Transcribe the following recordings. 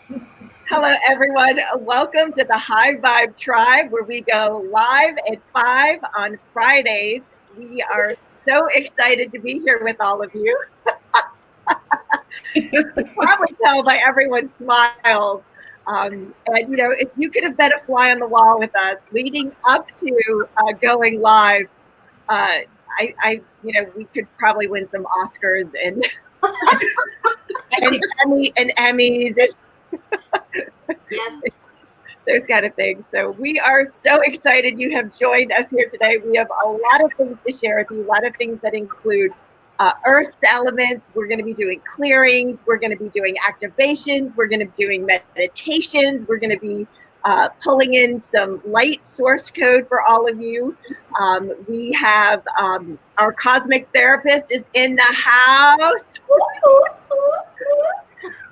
Hello, everyone. Welcome to the High Vibe Tribe, where we go live at 5 on Fridays. We are so excited to be here with all of you. You can probably tell by everyone's smiles. And, if you could have been a fly on the wall with us leading up to going live, we could probably win some Oscars and and Emmys. Yes. Those kind of things. So we are so excited you have joined us here today. We have a lot of things to share with you, a lot of things that include Earth's elements. We're going to be doing clearings. We're going to be doing activations. We're going to be doing meditations. We're going to be pulling in some light source code for all of you. We have our cosmic therapist is in the house.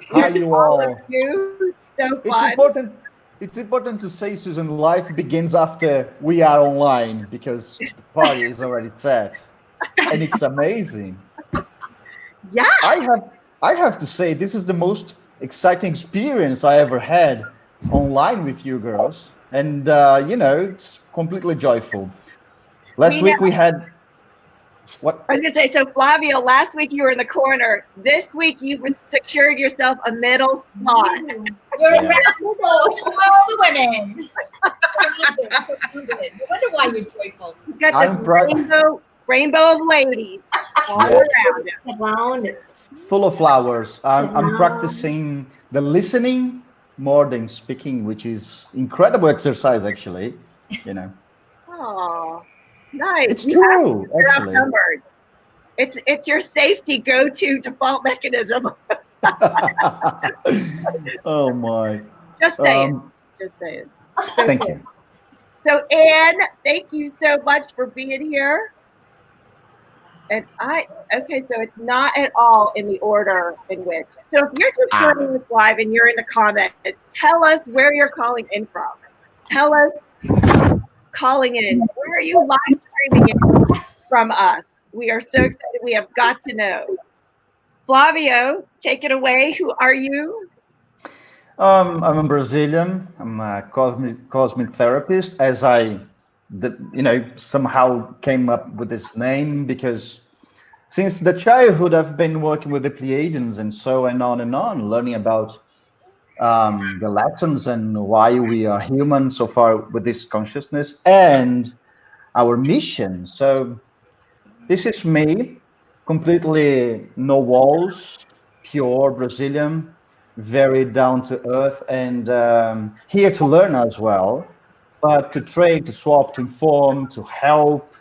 Hi, you all. Of you. So fun. It's important to say, Susan, life begins after we are online because the party is already set, and it's amazing. Yeah. I have to say this is the most exciting experience I ever had online with you girls, and it's completely joyful. Last week we had. What? I was going to say, so Flavio, last week you were in the corner. This week you've secured yourself a middle slot. You're in the middle of all the women. No wonder why you're joyful. You've got this rainbow of ladies all around. Full of flowers. I'm practicing the listening more than speaking, which is incredible exercise, actually. Oh. Nice. It's true, actually. It's your safety go-to default mechanism. Oh my. Just saying. Thank you. So Anne, thank you so much for being here. And so it's not at all in the order in which. So if you're just joining us live and you're in the comments, tell us where you're calling in from. Tell us calling in. Where are you live streaming in from us? We are so excited. We have got to know. Flavio, take it away. Who are you? I'm a Brazilian. I'm a cosmic therapist. As I, somehow came up with this name because since the childhood I've been working with the Pleiadians and so on, learning about the lessons and why we are human so far with this consciousness and our mission. So this is me, completely no walls, pure Brazilian, very down to earth, and here to learn as well, but to trade, to swap, to inform, to help,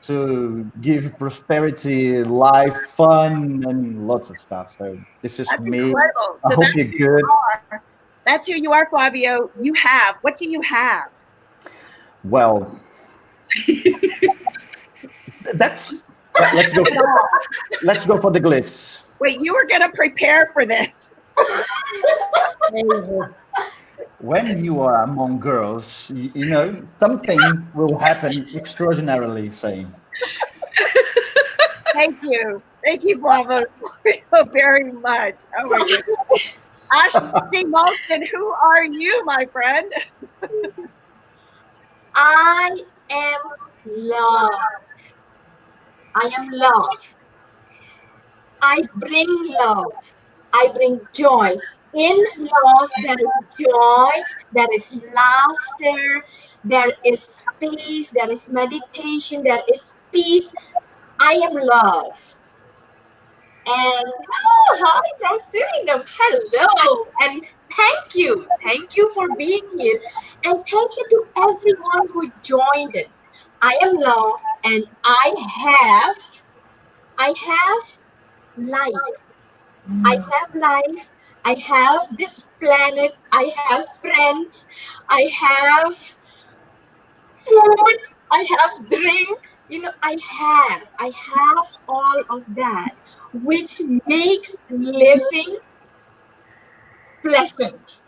to give prosperity, life, fun, and lots of stuff. So this is me. Incredible. I hope you're good. That's who you are, Flavio. What do you have? Well, let's go for the glyphs. Wait, you were gonna prepare for this. When you are among girls, something will happen extraordinarily. Saying. Thank you, Flavio, very much. Oh my goodness. Ashni Mulchand, who are you, my friend? I am love. I am love. I bring love. I bring joy. In love, there is joy, there is laughter, there is space, there is meditation, there is peace. I am love. And hi from Suriname. Hello. And thank you. Thank you for being here. And thank you to everyone who joined us. I am love and I have life. I have life. I have this planet. I have friends. I have food. I have drinks. I have all of that, which makes living pleasant.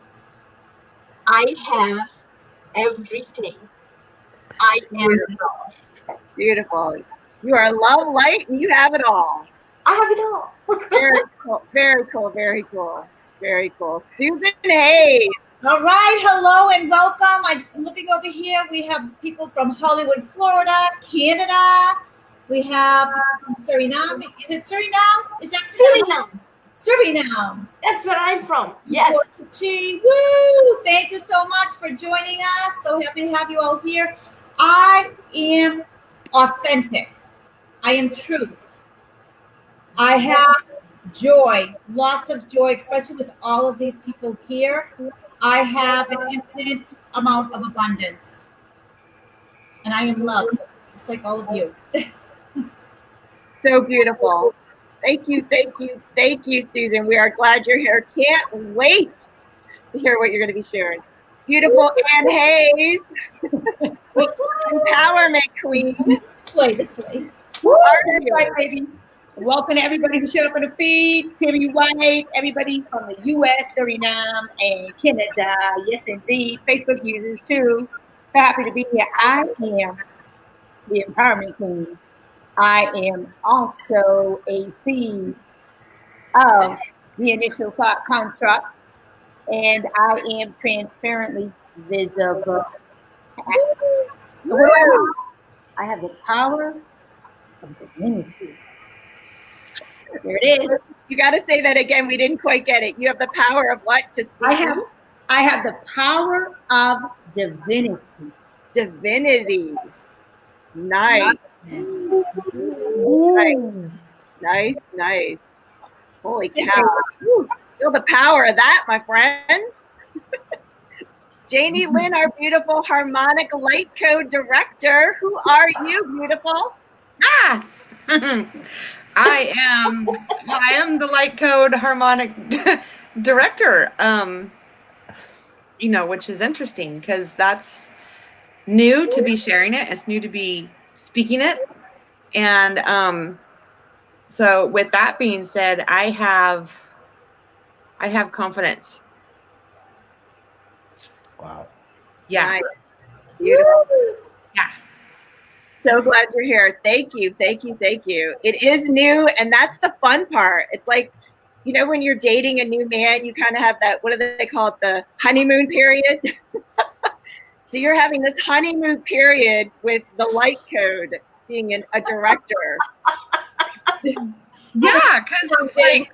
I have everything. I am love. Beautiful. You are love, light, and you have it all. I have it all. Very cool. Very cool. Very cool. Very cool. Susan Hayes. All right, hello and welcome. I'm looking over here. We have people from Hollywood, Florida, Canada. We have people from Suriname. Is it Suriname? Is that Suriname. Suriname. That's where I'm from. Yes. Woo! Thank you so much for joining us. So happy to have you all here. I am authentic. I am truth. I have joy, lots of joy, especially with all of these people here. I have an infinite amount of abundance. And I am loved, just like all of you. So beautiful. Thank you, Susan. We are glad you're here. Can't wait to hear what you're going to be sharing. Beautiful Ann Hayes, empowerment queen. This way. Woo, that's right, baby. Welcome to everybody who showed up on the feed. Timmy White, everybody from the U.S., Suriname, and Canada. Yes, indeed. Facebook users, too. So happy to be here. I am the empowerment queen. I am also a seed of the initial thought construct, and I am transparently visible. I have the power of divinity. There it is. You got to say that again. We didn't quite get it. You have the power of what to see? I have the power of divinity. Divinity. Nice. Nice. Holy cow. Feel the power of that, my friends. Janie Lin, our beautiful Harmonic Light Code director. Who are you, beautiful? I am the Light Code Harmonic director, which is interesting because that's new to be sharing it. It's new to be speaking it. And so with that being said, I have confidence. Wow. Yeah. Nice. Beautiful. Yeah. So glad you're here. Thank you. It is new, and that's the fun part. It's like, when you're dating a new man, you kind of have that, what do they call it, the honeymoon period? So you're having this honeymoon period with the Light Code being a director. Yeah, because it's like,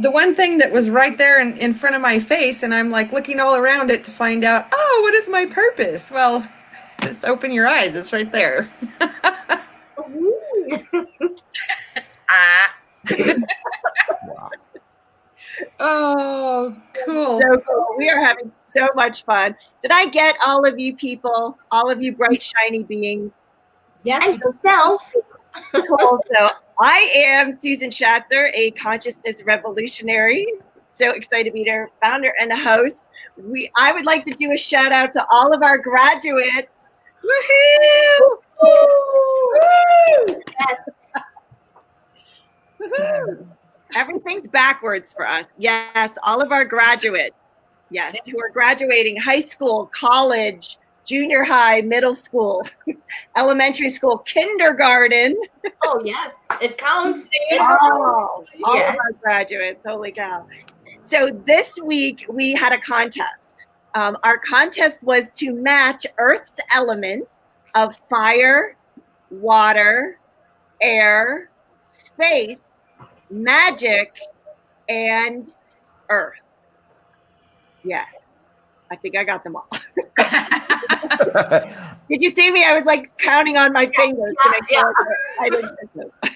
the one thing that was right there in front of my face, and I'm like looking all around it to find out, what is my purpose? Well, just open your eyes. It's right there. Wow. Oh, cool. So cool. We are having so much fun. Did I get all of you people, all of you bright, shiny beings? Yes. And yourself. Cool. So I am Susan Shatzer, a consciousness revolutionary. So excited to be their founder and host. I would like to do a shout out to all of our graduates. Woohoo! Woo! Yes. Woohoo! Everything's backwards for us. Yes, all of our graduates. Yes, who are graduating high school, college, junior high, middle school, elementary school, kindergarten. Oh, yes. It counts. All of our graduates. Holy cow. So this week we had a contest. Our contest was to match Earth's elements of fire, water, air, space, magic, and earth. Yeah, I think I got them all. Did you see me? I was like counting on my fingers. I didn't.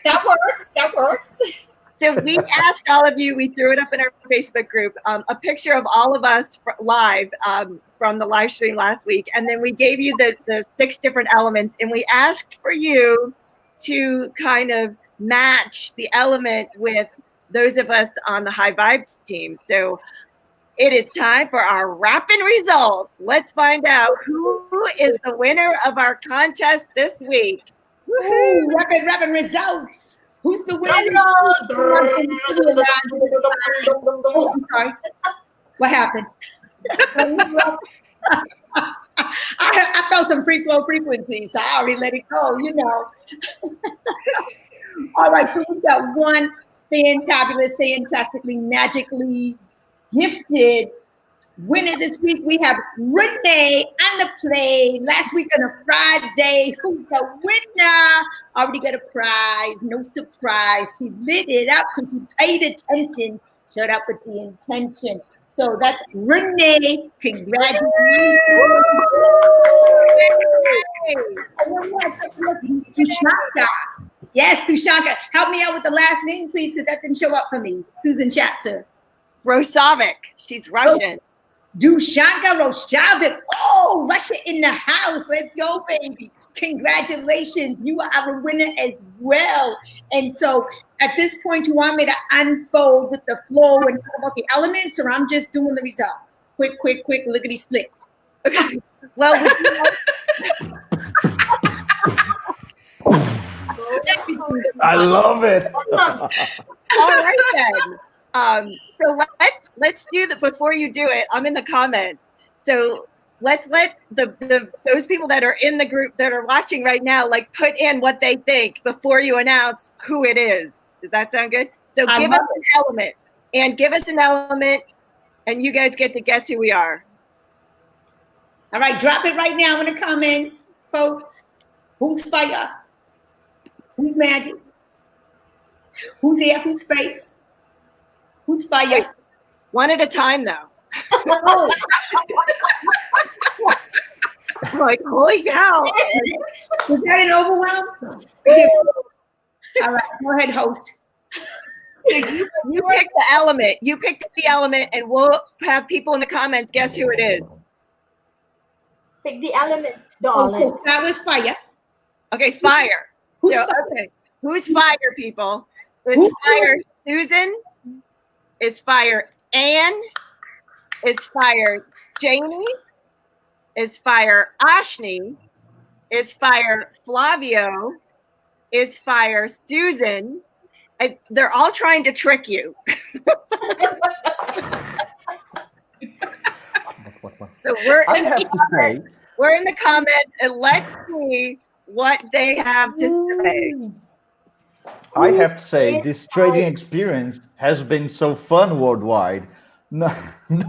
That works. So we asked all of you, we threw it up in our Facebook group, a picture of all of us live from the live stream last week. And then we gave you the 6 different elements, and we asked for you to kind of match the element with those of us on the high vibe team. So it is time for our rapid results. Let's find out who is the winner of our contest this week. Woohoo! Rapid results. Who's the winner? Oh, I'm sorry. What happened? I felt some free flow frequencies, so I already let it go, All right, so we've got 1 fantabulous, fantastically, magically gifted winner this week. We have Renee on the play. Last week on a Friday, who's the winner? Already got a prize, no surprise. She lit it up because she paid attention, showed up with the intention. So that's Renee. Congratulations. Tushaka. Yes, Tushaka. Help me out with the last name, please, because that didn't show up for me. Susan Shatzer. Rosavic. She's Russian. Dushanka Roshavik. Oh, Russia in the house. Let's go, baby. Congratulations. You are a winner as well. And so at this point, you want me to unfold with the flow and talk about the elements, or I'm just doing the results? Quick, lickety split. Well, I love it. all right then. So let's do that. Before you do it, I'm in the comments. So let's let those people that are in the group that are watching right now, like, put in what they think before you announce who it is. Does that sound good? So give us an element, and you guys get to guess who we are. All right, drop it right now in the comments, folks. Who's fire? Who's magic? Who's air? Who's space? Who's fire? One at a time, though. Like, holy cow. Was that an overwhelm? All right, go ahead, host. So you pick the element. You pick the element, and we'll have people in the comments guess who it is. Pick the element, darling. Okay, that was fire. Okay, fire. Who's So, fire? okay, who's fire, people? Is fire Susan? Is fire Anne? Is fire Janie? Is fire Ashni? Is fire Flavio? Is fire Susan? They're all trying to trick you. So I have to say, we're in the comments, and let's see what they have to say. I have to say, this trading experience has been so fun worldwide. No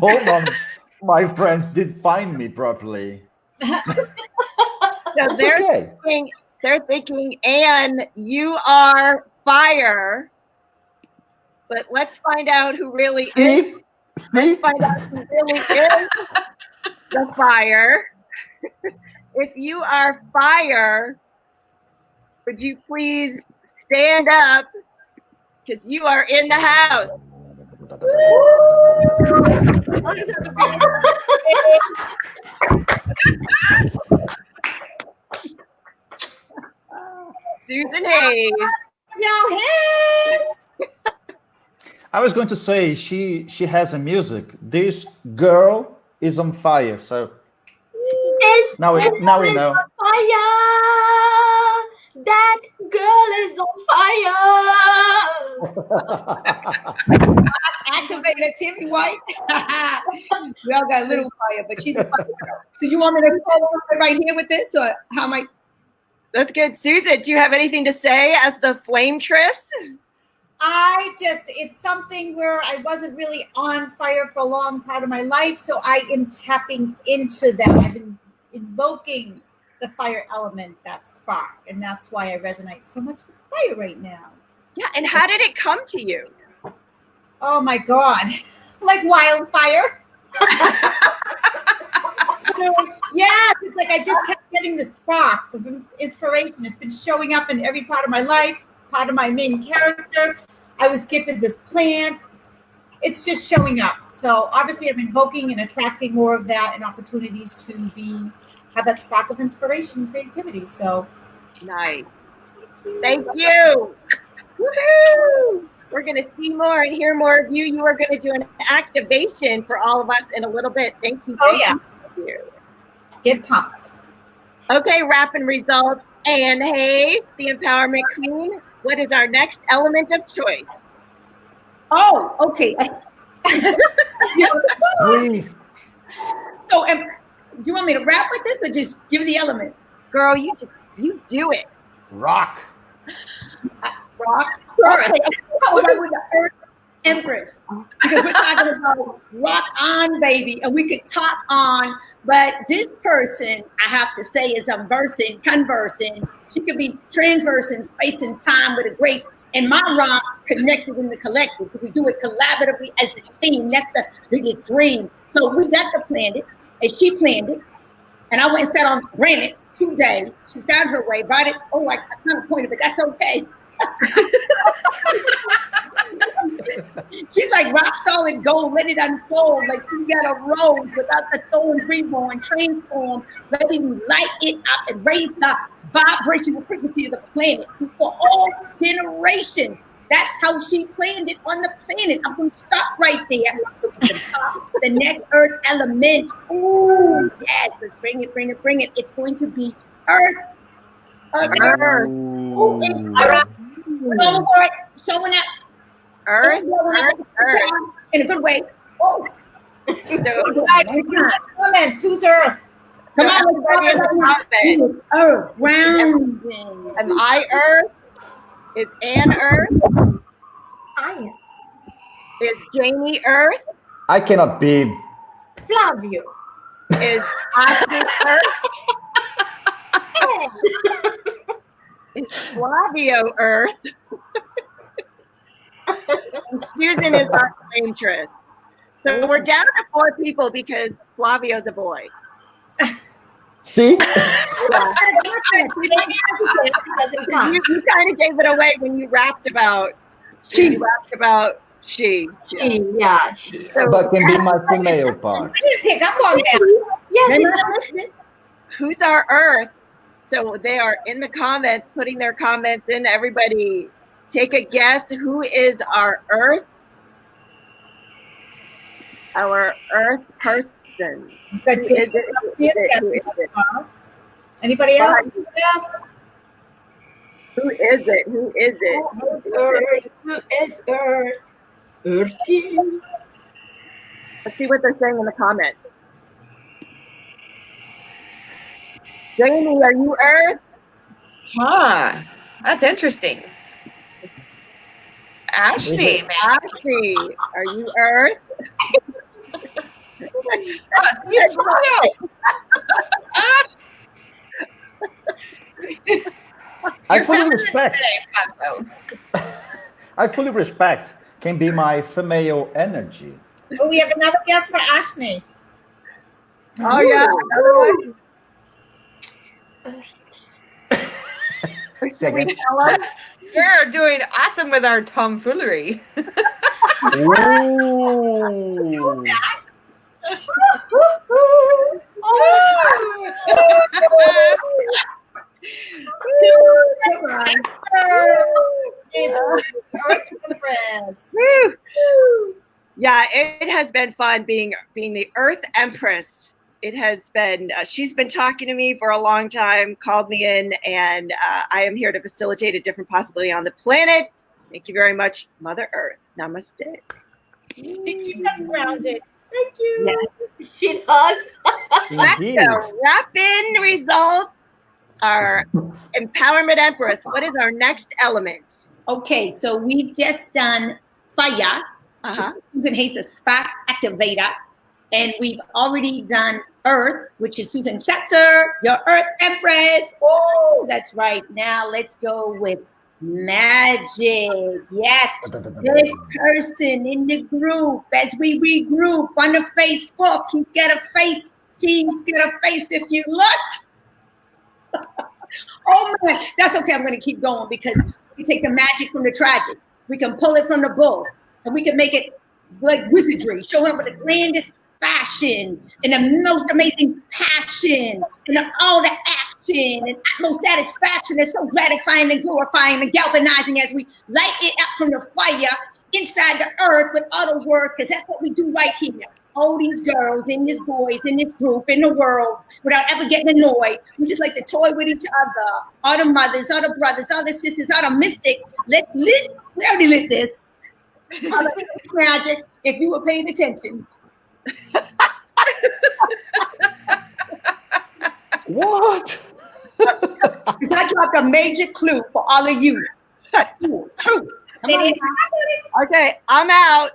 one of my friends did find me properly. So they're Okay. thinking, Anne, you are fire. But let's find out who really is. See? Find out who really is the fire. If you are fire, would you please stand up? Because you are in the house. Susan Hayes. Y'all hands. I was going to say she has a music. This girl is on fire. So This now we girl know. is on fire. That girl is on fire. Activator, Timmy White. We all got a little fire, but she's a fire girl. So you want me to follow up right here with this, or how am I? That's good. Susan, do you have anything to say as the flametress? It's something where I wasn't really on fire for a long part of my life, so I am tapping into that. I've been invoking the fire element, that spark, and that's why I resonate so much with fire right now. Yeah, and how did it come to you? Oh my God, like wildfire. Yeah, it's like I just kept getting the spark of inspiration. It's been showing up in every part of my life, part of my main character. I was gifted this plant. It's just showing up. So obviously I'm invoking and attracting more of that and opportunities to have that spark of inspiration and creativity. So Nice. Thank you. Woohoo! We're going to see more and hear more of you. You are going to do an activation for all of us in a little bit. Thank you. Thank you. Get pumped. Okay, wrapping results. Anne Hayes, the Empowerment Queen. What is our next element of choice? Oh, okay. Please. So, do you want me to rap with this, or just give the element? Girl, you do it. Rock. rock. Earth. Okay. Oh, that was the Earth Empress. Because we're talking about rock on, baby, and we could talk on. But this person, I have to say, is conversing. She could be transversing space and time with a grace. And my rock connected in the collective because we do it collaboratively as a team. That's the biggest dream. So we got to plan it, and she planned it. And I went and sat on granite 2 days. She found her way, brought it. Oh, I kind of pointed, but that's okay. She's like rock solid gold, let it unfold. Like you got a rose without the thorns reborn, transform, letting you light it up and raise the vibrational frequency of the planet for all generations. That's how she planned it on the planet. I'm going to stop right there. So we can talk the next earth element. Ooh, yes, let's bring it. It's going to be earth. Earth. Ooh, it's earth. All over it, showing up. Earth. In a good way. Oh. Comments. Who's Earth? Come on, Earth. Grounding. Am I Earth? Is Anne Earth? I am. Is Janie Earth? I cannot be. Flavio. Is Ashni Earth? Is Flavio Earth? And Susan is our interest. So we're down to 4 people because Flavio's a boy. See? You kind of gave it away when you rapped about she. She, yeah. So, But can be my female part. Pick up on that. Yes. who's our Earth? So they are in the comments, putting their comments in. Everybody, take a guess. Who is our Earth? Our Earth person. Anybody else? Who is it? Who is Earth? Earthy. Let's see what they're saying in the comments. Janie, are you Earth? Huh. That's interesting. Ashni, man. Ashni, are you Earth? I fully respect. I fully respect. Can be my female energy. Oh, we have another guest for Ashni. Oh yeah, another one. Second. You're doing awesome with our tomfoolery. Ooh. Yeah, it has been fun being the Earth Empress. It has been, she's been talking to me for a long time, called me in, and I am here to facilitate a different possibility on the planet. Thank you very much, Mother Earth. Namaste. She keeps us grounded. Thank you. Yes. She does. Indeed. So, wrap-in results are Empowerment Empress. What is our next element? Okay, so we've just done fire. Susan Hayes, the Spark Activator. And we've already done Earth, which is Susan Shatzer, your Earth Empress. Oh, that's right. Now let's go with magic. Yes, this person in the group, as we regroup on the Facebook, he's got a face. She's got a face if you look. Oh man, that's okay. I'm going to keep going because we take the magic from the tragic. We can pull it from the bull, and we can make it like wizardry, showing up with the grandest fashion and the most amazing passion and all the action and utmost satisfaction that's so gratifying and glorifying and galvanizing as we light it up from the fire inside the earth with auto work, because that's what we do right here. All these girls and these boys in this group in the world without ever getting annoyed. We just like to toy with each other. All the mothers, all the brothers, all the sisters, all the mystics. We already lit this. All the magic, if you were paying attention. What? I dropped a major clue for all of you. True. Come on. Okay, I'm out.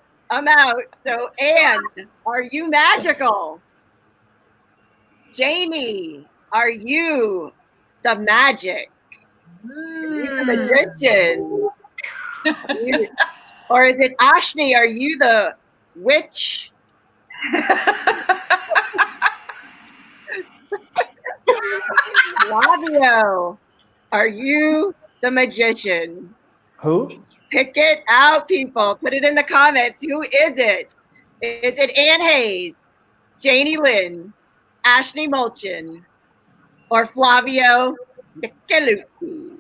So, Anne, are you magical? Janie, are you the magic? Are you the magician? Or is it Ashni? Are you the witch? Flavio, are you the magician? Who? Pick it out, people. Put it in the comments. Who is it? Is it Anne Hayes, Janie Lin, Ashni Mulchand, or Flavio Michelutti?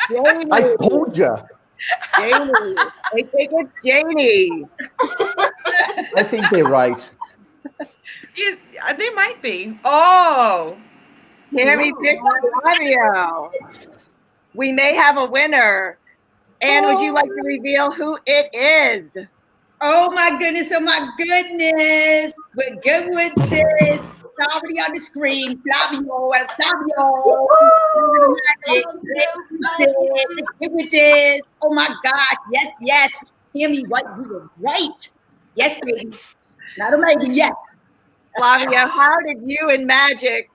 Janie. I told you. Janie. I think it's Janie. I think they're right. They might be. Oh. Tammy picked Flavio. We may have a winner. Anne, would you like to reveal who it is? Oh my goodness. We're good with this. It's already on the screen. Flavio. Oh my gosh. Yes. Tammy, what? You were right. Yes, baby. Not a lady. Yes. Flavio, how did you and magic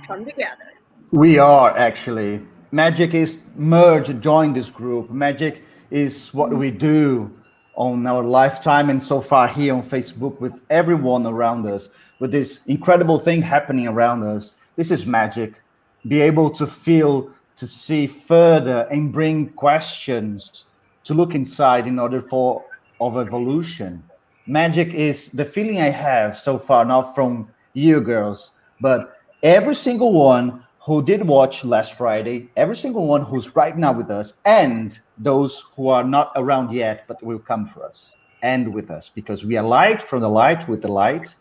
come together? We are actually. Magic is merge, join this group. Magic is what we do on our lifetime and so far here on Facebook with everyone around us, with this incredible thing happening around us. This is magic. Be able to feel, to see further and bring questions to look inside in order for of evolution. Magic is the feeling I have so far, not from you girls, but every single one who did watch last Friday, every single one who's right now with us, and those who are not around yet but will come for us and with us, because we are light from the light with the light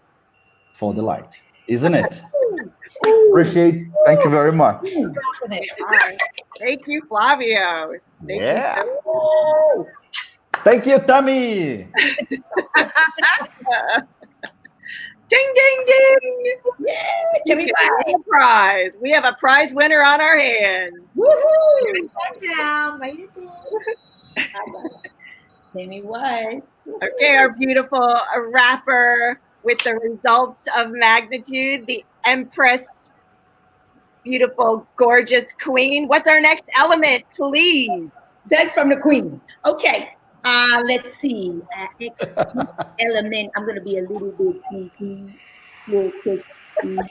for the light, isn't it? Appreciate. Thank you very much. Thank you, Flavio. Thank Yeah. you so Thank you, Tammy. Ding, ding, ding. Yay. Tammy, We have a prize. We have a prize winner on our hands. Woohoo! Write it down. Tammy White. Okay, our beautiful rapper with the results of magnitude, the Empress, beautiful, gorgeous queen. What's our next element, please? Said from the queen. Okay. Let's see. Next element. I'm gonna be a little bit sneaky. Real quick. There's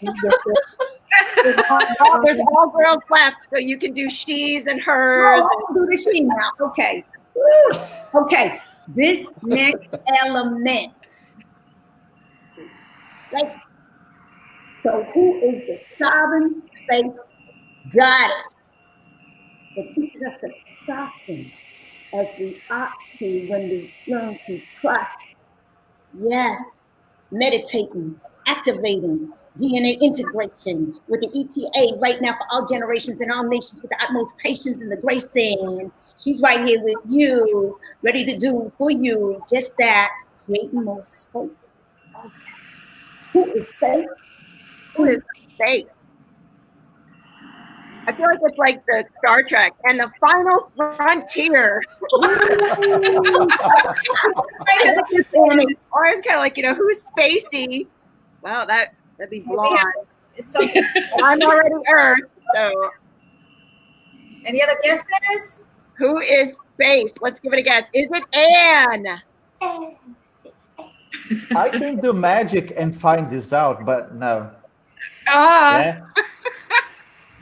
all girls left, so you can do she's and hers. I'll do the she now. Okay. Okay. This next element. Like, so who is the sovereign space goddess that teaches us to soften as we ought to when we learn to trust? Yes, meditating, activating, DNA integration with the ETA right now for all generations and all nations with the utmost patience and the grace in. She's right here with you, ready to do for you just that, creating more space. Who is space? Who is space? I feel like it's like the Star Trek and the final frontier. Or it's kind of like, who's spacey? Wow, that'd be blonde. I'm already Earth, so. Any other guesses? Who is space? Let's give it a guess. Is it Anne? I can do magic and find this out, but no. Yeah.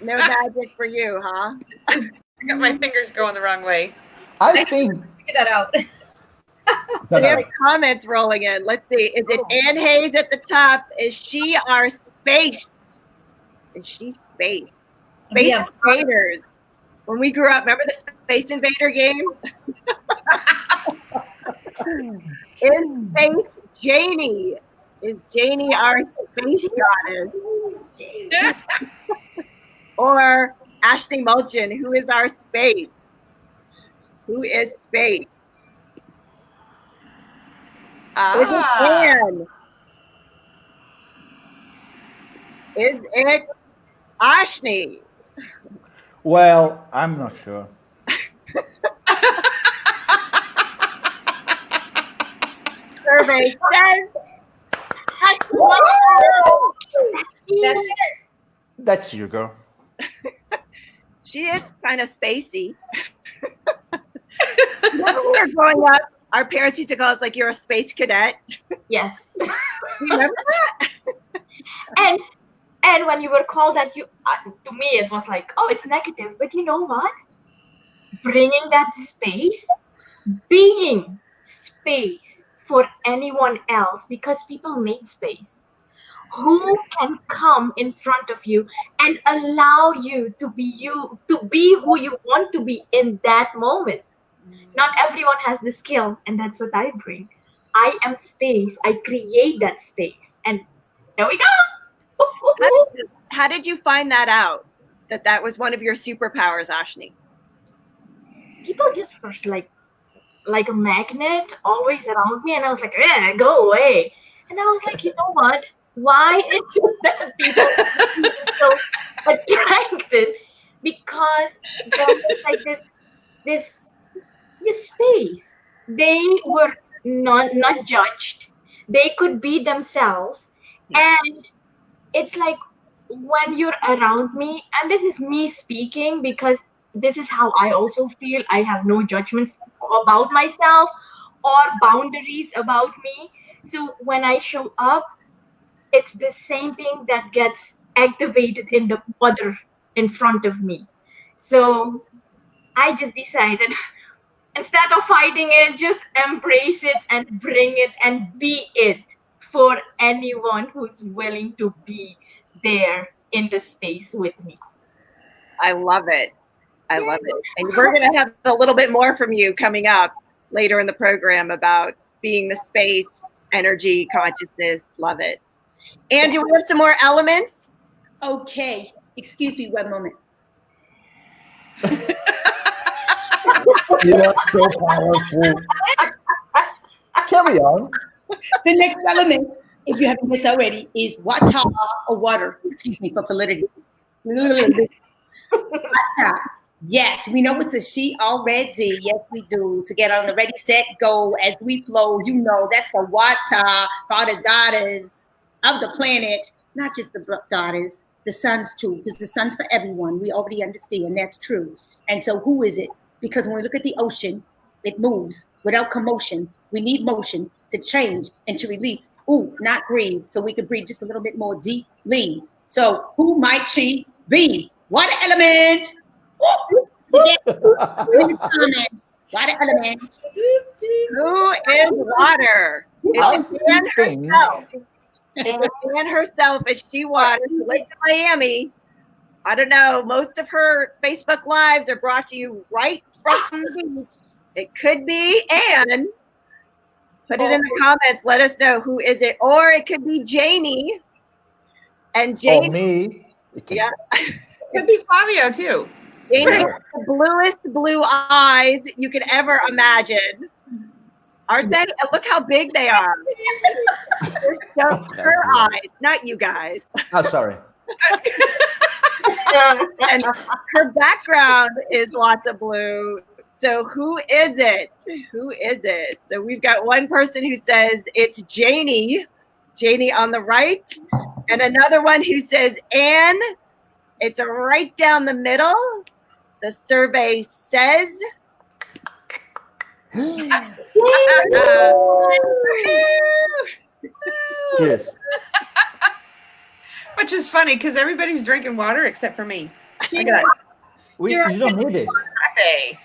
No magic for you, huh? I got my fingers going the wrong way. I think. Figure that out. There's comments rolling in. Let's see. Is it Anne Hayes at the top? Is she our space? Is she space? Space Invaders. When we grew up, remember the Space Invader game? Is space Janie? Is Janie our space goddess? Or Ashni Mulchand, who is our space? Who is space? Is it Anne? Is it Ashni? Well, I'm not sure. Survey says Ashni. That's it. That's you, girl. She is kind of spacey. When we were growing up, our parents used to call us like, you're a space cadet. Yes. Remember that? And when you were called that, you to me it was like, oh, it's negative. But you know what? Bringing that space, being space for anyone else, because people need space. Who can come in front of you and allow you, to be who you want to be in that moment? Not everyone has the skill, and that's what I bring. I am space. I create that space, and there we go. How did you find that out? That was one of your superpowers, Ashni? People just were like a magnet always around me, and I was like, go away. And I was like, you know what? Why is it that people feel so attracted? Because there was like this space. They were not judged. They could be themselves. And it's like when you're around me, and this is me speaking because this is how I also feel. I have no judgments about myself or boundaries about me. So when I show up, it's the same thing that gets activated in the other in front of me. So I just decided instead of fighting it, just embrace it and bring it and be it for anyone who's willing to be there in the space with me. I love it. I love it. And we're going to have a little bit more from you coming up later in the program about being the space, energy, consciousness. Love it. And do we have some more elements? Okay. Excuse me one moment. You are so powerful. Carry on. The next element, if you haven't missed already, is water or water. Excuse me for validity. Water. Yes, we know it's a she already. Yes, we do. To get on the ready, set, go as we flow. You know, that's the water for all the daughters of the planet, not just the daughters, the sons too, because the sun's for everyone. We already understand that's true. And so, who is it? Because when we look at the ocean, it moves without commotion. We need motion to change and to release. Ooh, not breathe, so we can breathe just a little bit more deeply. So, who might she be? Water element. In the comments, water element. Who is water? Is it Anne herself? Is it Anne herself? Is she water? She went to Miami. I don't know. Most of her Facebook Lives are brought to you right from the beach. It could be Anne. Put it in the comments. Let us know who is it. Or it could be Janie. And Janie. Or me. Yeah. Could be Flavio too. Janie has the bluest blue eyes you could ever imagine. Aren't they? And look how big they are. Her eyes, not you guys. Oh, sorry. And her background is lots of blue. So who is it? Who is it? So we've got one person who says it's Janie. Janie on the right. And another one who says Anne. It's right down the middle. The survey says Yes. Which is funny because everybody's drinking water except for me. I got You don't need it. Hey.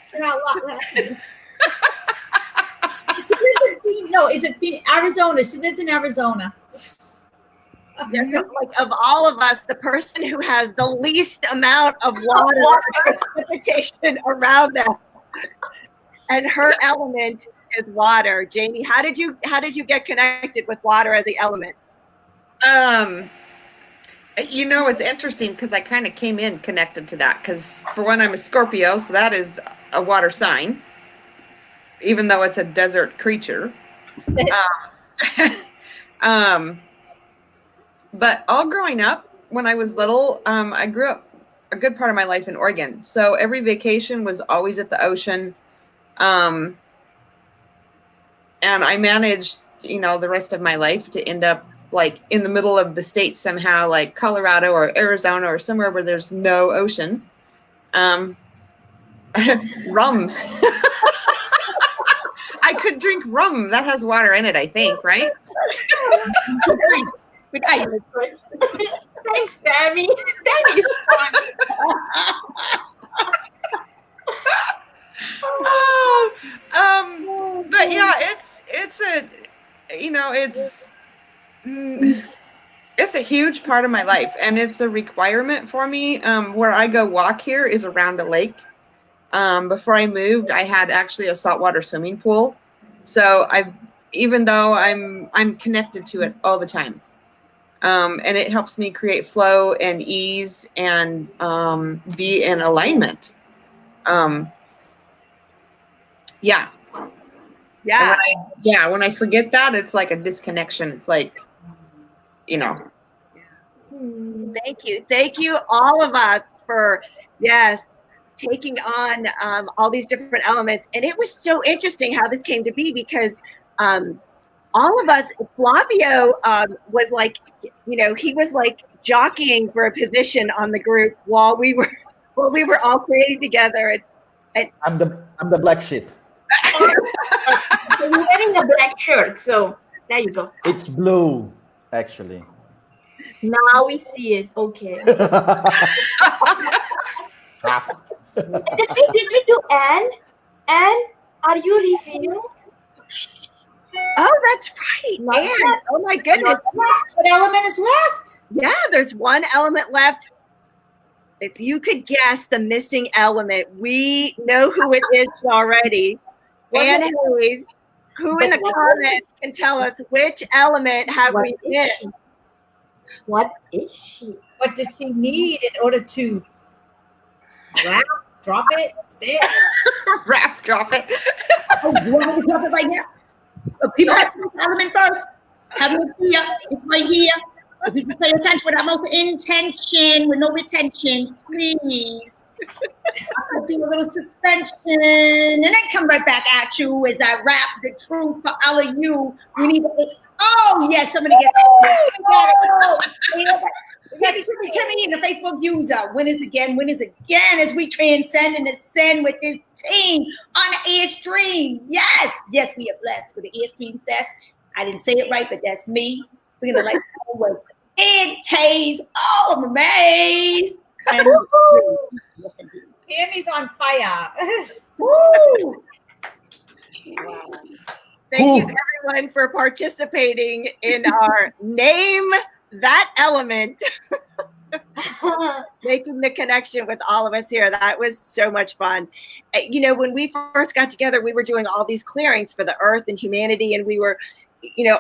Is it Arizona? She lives in Arizona. like of all of us, the person who has the least amount of water precipitation around them. And her element is water. Janie, how did you get connected with water as the element? You know, it's interesting because I kind of came in connected to that because for one, I'm a Scorpio, so that is a water sign, even though it's a desert creature. But all growing up, when I was little, I grew up a good part of my life in Oregon. So every vacation was always at the ocean. And I managed, the rest of my life to end up like in the middle of the state somehow, like Colorado or Arizona or somewhere where there's no ocean. Rum. I could drink rum. That has water in it, I think, right? Good night. Thanks, Tammy. That is fun. But yeah, it's a huge part of my life, and it's a requirement for me. Where I go walk here is around a lake. Before I moved, I had actually a saltwater swimming pool, so even though I'm connected to it all the time, and it helps me create flow and ease and be in alignment. Yeah. Yeah. When I forget that, it's like a disconnection. It's like, Thank you, all of us, for taking on all these different elements. And it was so interesting how this came to be, because all of us, Flavio was like, he was like jockeying for a position on the group while we were all creating together. And I'm the black sheep. So you're wearing a black shirt, so there you go. It's blue, actually. Now we see it. Okay. Did we do Anne? Anne, are you revealed? Oh, that's right. Anne. Oh my goodness. What element is left? Yeah, there's one element left. If you could guess the missing element, we know who it is already. Anne Hayes, who in the comments can tell us which element have we missed? What is she? What does she need in order to rap, drop it, say it? Rap, drop it. Oh, you want me to drop it right now? People have to do the element first. Have it here. It's right here. If you can pay attention with utmost intention, with no retention, please. I'll do a little suspension and then come right back at you as I rap the truth for all of you. We need to. Oh, yes, somebody gets it. Timmy, the Facebook user. Win is again as we transcend and ascend with this team on the Airstream. Yes, we are blessed with the Airstream Fest. I didn't say it right, but that's me. We're going to like with Ed Hayes. Oh, I'm amazed. And yes, indeed. Tammy's on fire. Woo! Thank you, everyone, for participating in our Name That Element. Making the connection with all of us here. That was so much fun. When we first got together, we were doing all these clearings for the earth and humanity, and we were,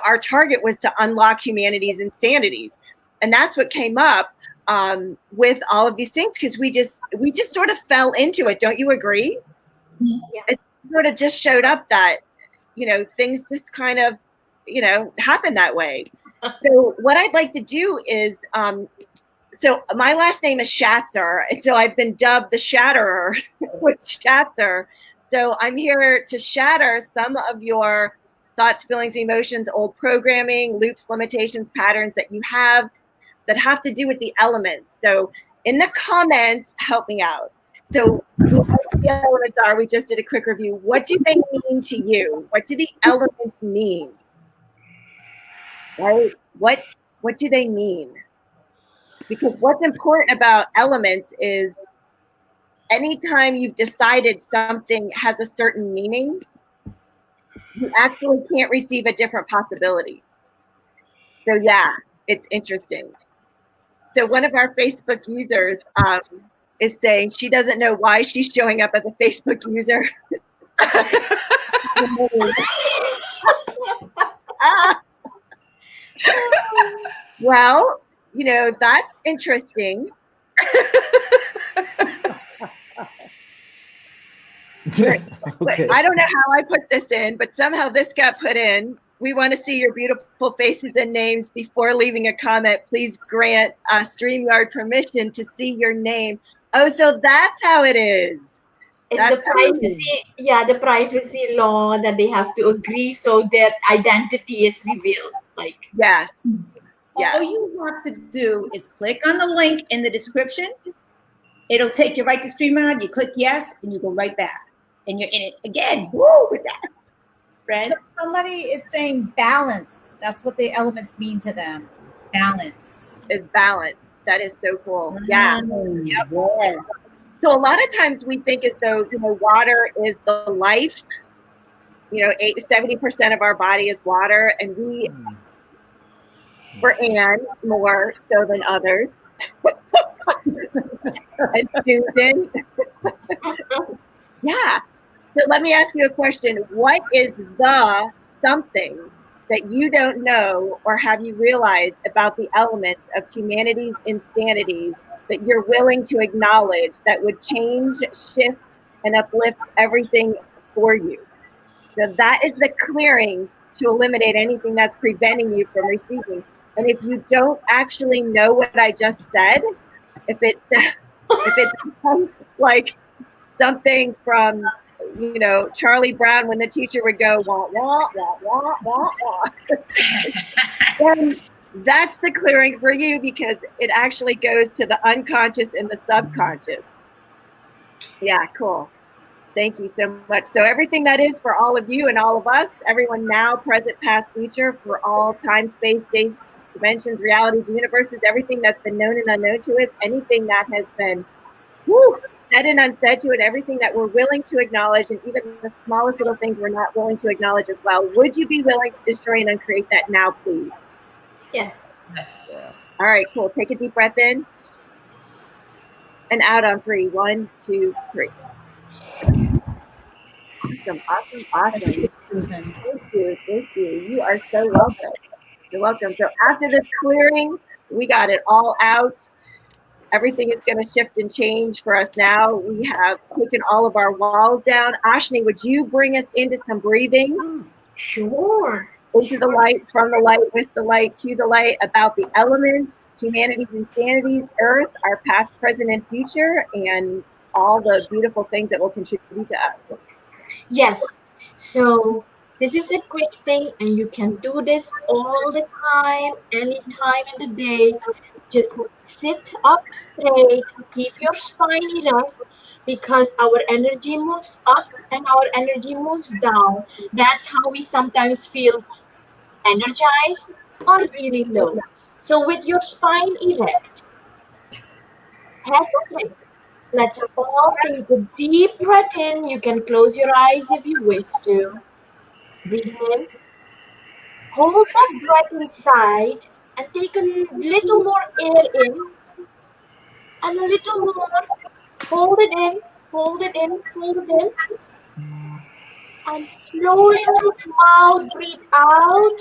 our target was to unlock humanity's insanities. And that's what came up with all of these things, because we just sort of fell into it. Don't you agree? Yeah. It sort of just showed up that, things just kind of, happen that way. So what I'd like to do is, so my last name is Shatzer, and so I've been dubbed the Shatterer with Shatzer. So I'm here to shatter some of your thoughts, feelings, emotions, old programming, loops, limitations, patterns that you have that have to do with the elements. So in the comments, help me out. So what the elements are, we just did a quick review. What do they mean to you? What do the elements mean? Right? What do they mean? Because what's important about elements is anytime you've decided something has a certain meaning, you actually can't receive a different possibility. So yeah, it's interesting. So one of our Facebook users is saying she doesn't know why she's showing up as a Facebook user. Well, that's interesting. Okay. I don't know how I put this in, but somehow this got put in. We want to see your beautiful faces and names. Before leaving a comment, please grant StreamYard permission to see your name. Oh, so that's how it is. And the privacy law that they have to agree so their identity is revealed. Like, yes. All you have to do is click on the link in the description. It'll take you right to StreamYard. You click yes, and you go right back, and you're in it again. Woo! With that, friend. So somebody is saying balance. That's what the elements mean to them. Balance. It's balance. That is so cool. Yeah. Yep. Yeah. So a lot of times we think as though, water is the life. 70% of our body is water, and for Anne, more so than others. And Susan. Yeah. So let me ask you a question. What is the something that you don't know or have you realized about the elements of humanity's insanities that you're willing to acknowledge that would change, shift, and uplift everything for you? So that is the clearing to eliminate anything that's preventing you from receiving. And if you don't actually know what I just said, if it becomes like something from Charlie Brown when the teacher would go wah wah wah wah wah wah, then that's the clearing for you, because it actually goes to the unconscious and the subconscious. Yeah, cool. Thank you so much. So everything that is for all of you and all of us, everyone now, present, past, future, for all time, space, days, dimensions, realities, universes, everything that's been known and unknown to us, anything that has been said and unsaid to it, everything that we're willing to acknowledge, and even the smallest little things we're not willing to acknowledge as well. Would you be willing to destroy and uncreate that now, please? yes. All right, cool. Take a deep breath in and out on 3. 1, 2, 3. Awesome. Susan. Thank you. You are so welcome. You're welcome. So after this clearing, we got it all out. Everything is going to shift and change for us now. We have taken all of our walls down. Ashni, would you bring us into some breathing? Sure. Into the light, from the light, with the light, to the light, about the elements, humanity's insanities, Earth, our past, present, and future, and all the beautiful things that will contribute to us. Yes. So this is a quick thing, and you can do this all the time, any time in the day. Just sit up straight, keep your spine erect, because our energy moves up and our energy moves down. That's how we sometimes feel energized or really low. So with your spine erect, head straight, let's all take a deep breath in. You can close your eyes if you wish to. Breathe in. Hold that breath inside and take a little more air in and a little more. Hold it in, hold it in, hold it in. And slowly through the mouth, breathe out.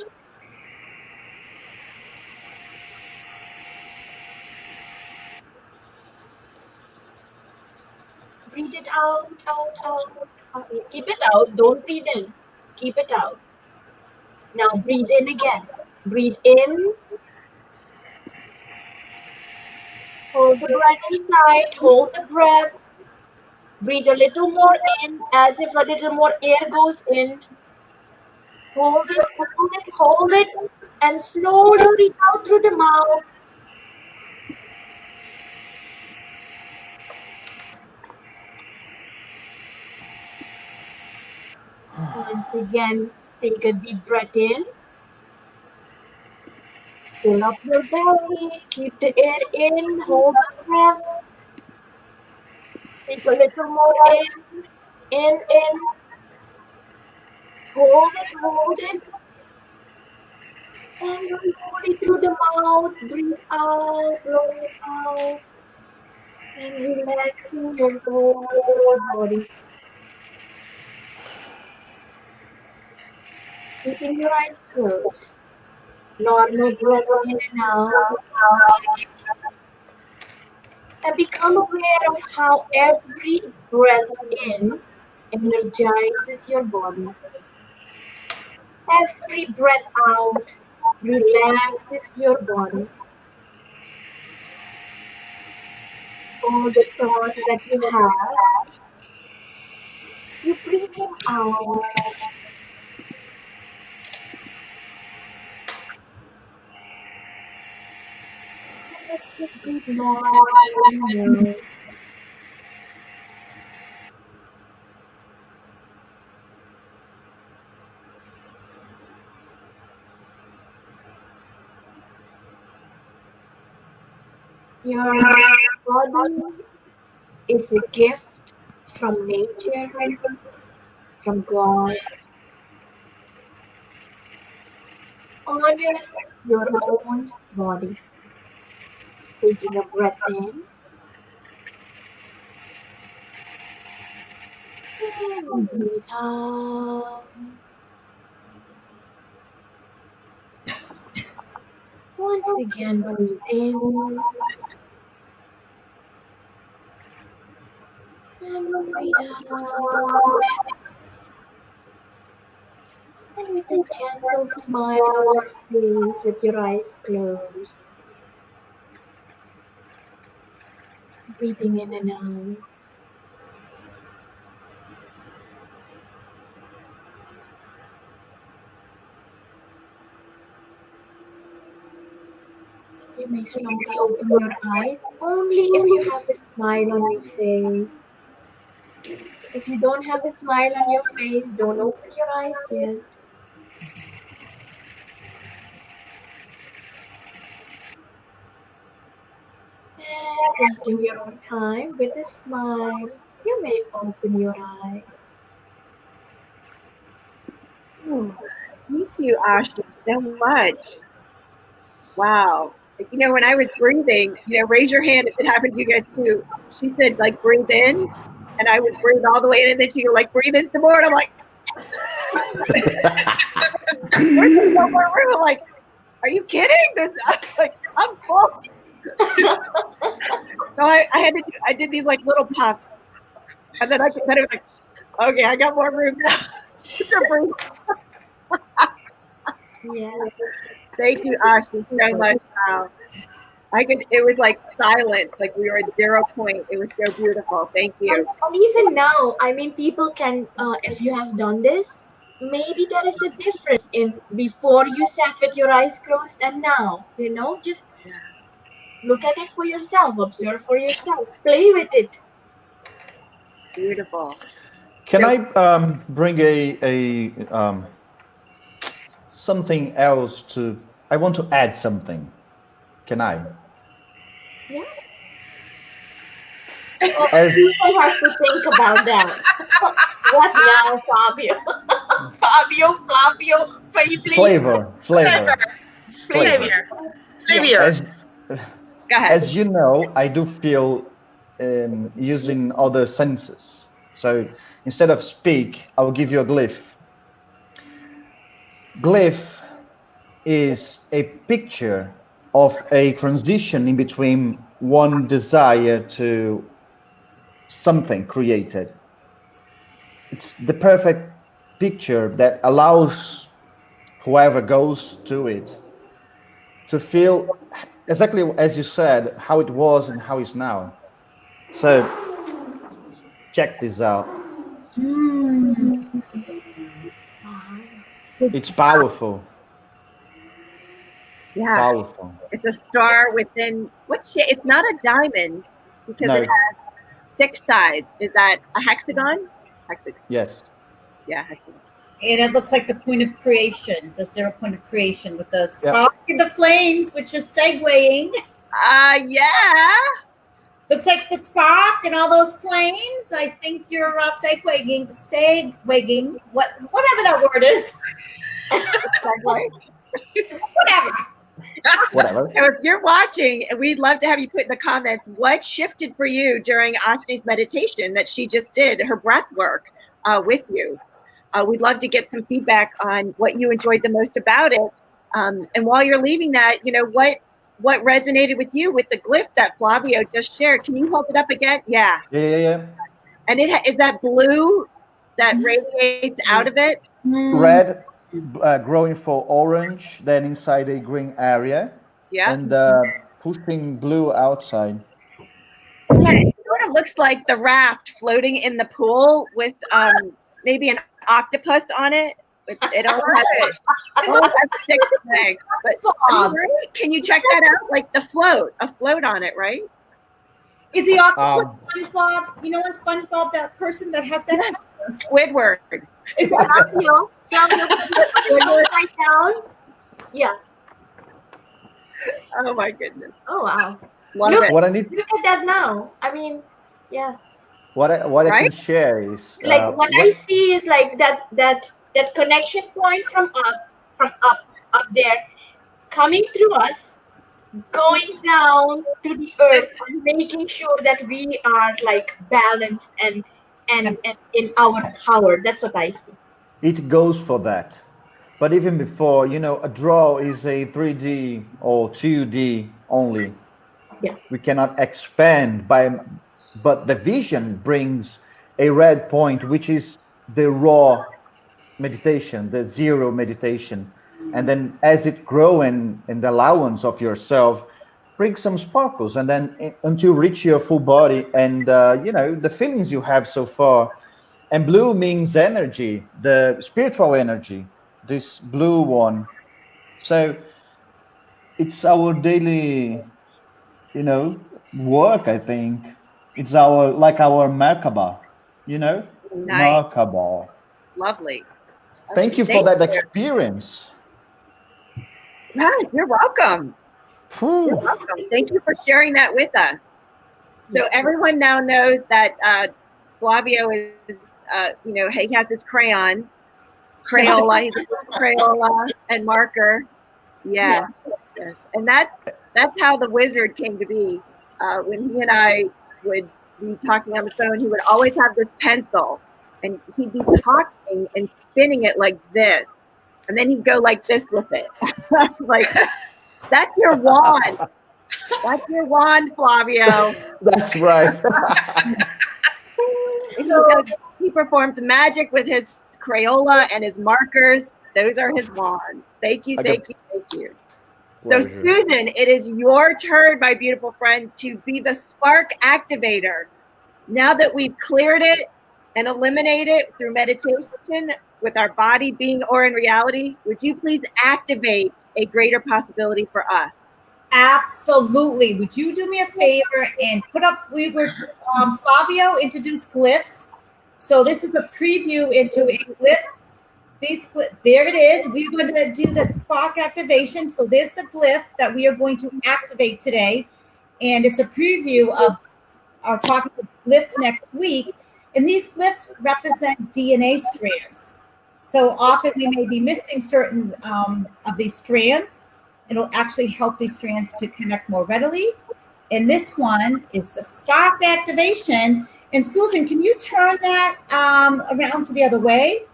Breathe it out, out. Keep it out. Don't breathe in. Keep it out. Now breathe in again. Breathe in. Hold the breath inside. Hold the breath. Breathe a little more in, as if a little more air goes in. Hold it, hold it, hold it. And slowly breathe out through the mouth. Once again, take a deep breath in. Fill up your belly. Keep the air in. Hold the breath. Take a little more in. In. Hold it. And slowly through the mouth. Breathe out. Blow it out. And relaxing your whole body. Keeping your eyes closed. Normal breath in and out. And become aware of how every breath in energizes your body. Every breath out relaxes your body. All the thoughts that you have, you bring them out. Let's just breathe normally now. Your body is a gift from nature, from God. Honor your own body. Taking a breath in and breathe out. Once again, breathe in and breathe out. And with a gentle smile on your face with your eyes closed, breathing in and out. You may slowly open your eyes only if you have a smile on your face. If you don't have a smile on your face, don't open your eyes yet. And taking your own time with a smile, you may open your eyes. Thank you, Ashni, so much. Wow. When I was breathing, raise your hand if it happened to you guys too. She said, like, breathe in, and I would breathe all the way in, and then she would, like, breathe in some more, and I'm like, where's the no more room? I'm like, are you kidding? I'm full. So I did these, like, little puffs, and then I was like, okay, I got more room now to breathe. Yeah. Thank you, Ashni, so much. Wow. It was like silence, like we were at 0 point. It was so beautiful. Thank you. And even now, I mean, people can, if you have done this, maybe there is a difference in before you sat with your eyes closed and now, just look at it for yourself, observe for yourself, play with it. Beautiful. Can I bring a something else to? I want to add something. Can I? Yeah. People have to think about that. What now, Fabio? Flavio, Flavor. As you know, I do feel using other senses. So instead of speak, I will give you a glyph. Glyph is a picture of a transition in between one desire to something created. It's the perfect picture that allows whoever goes to it to feel exactly as you said, how it was and how it's now. So check this out. It's powerful. Yeah. Powerful. It's a star within what shape? It's not a diamond because it has 6 sides. Is that a hexagon? Hexagon. Yes. Yeah, hexagon. And it looks like the point of creation, the 0 point of creation with the spark and the flames, which is segueing. Yeah. Looks like the spark and all those flames. I think you're segueing, whatever that word is. Whatever. So if you're watching, we'd love to have you put in the comments what shifted for you during Ashni's meditation that she just did, her breath work with you. We'd love to get some feedback on what you enjoyed the most about it. And while you're leaving that, what resonated with you with the glyph that Flavio just shared? Can you hold it up again? Yeah. Yeah. And is that blue that radiates out of it? Red growing for orange, then inside a green area, Yeah. and pushing blue outside. Yeah, it sort of looks like the raft floating in the pool with maybe an octopus on it. It always has 6 legs. But SpongeBob. right? Can you check that out? Like a float on it, right? Is the octopus SpongeBob? You know in SpongeBob that person that has that? Yes. Squidward. Is that Flavio, right down. Yeah. Oh my goodness. Oh wow. Love Look, it. What I need, look at that now. I mean, yeah. what I can Right? share is Like what I see is like that connection point from up there, coming through us, going down to the earth, and making sure that we are like balanced and in our power. That's what I see. it goes for that. But even before, a draw is a 3D or 2D only. Yeah. We cannot expand but the vision brings a red point, which is the raw meditation, the zero meditation. And then as it grow in the allowance of yourself, bring some sparkles, and then until reach your full body and the feelings you have so far. And blue means energy, the spiritual energy, this blue one. So it's our daily, work, I think. It's our Merkaba, Nice. Merkaba. Lovely. Thank you for that experience. Yeah, you're welcome. You're Whew. welcome. Thank you for sharing that with us. So everyone now knows that Flavio is, he has his crayons, Crayola, he's a Crayola and marker. Yeah. Yes. And that's how the wizard came to be. When he and I would be talking on the phone, he would always have this pencil, and he'd be talking and spinning it like this, and then he'd go like this with it. Like, that's your wand. That's your wand, Flavio. That's right. He performs magic with his Crayola and his markers. Those are his wands. Thank you. So, Pleasure. Susan, it is your turn, my beautiful friend, to be the spark activator. Now that we've cleared it and eliminated it through meditation with our body, being, or in reality, would you please activate a greater possibility for us? Absolutely. Would you do me a favor and put up, Flavio introduced glyphs. So this is a preview into a glyph. There it is. We're going to do the spark activation. So there's the glyph that we are going to activate today. And it's a preview of our talking with glyphs next week. And these glyphs represent DNA strands. So often we may be missing certain of these strands. It'll actually help these strands to connect more readily. And this one is the spark activation. And Susan, can you turn that around to the other way?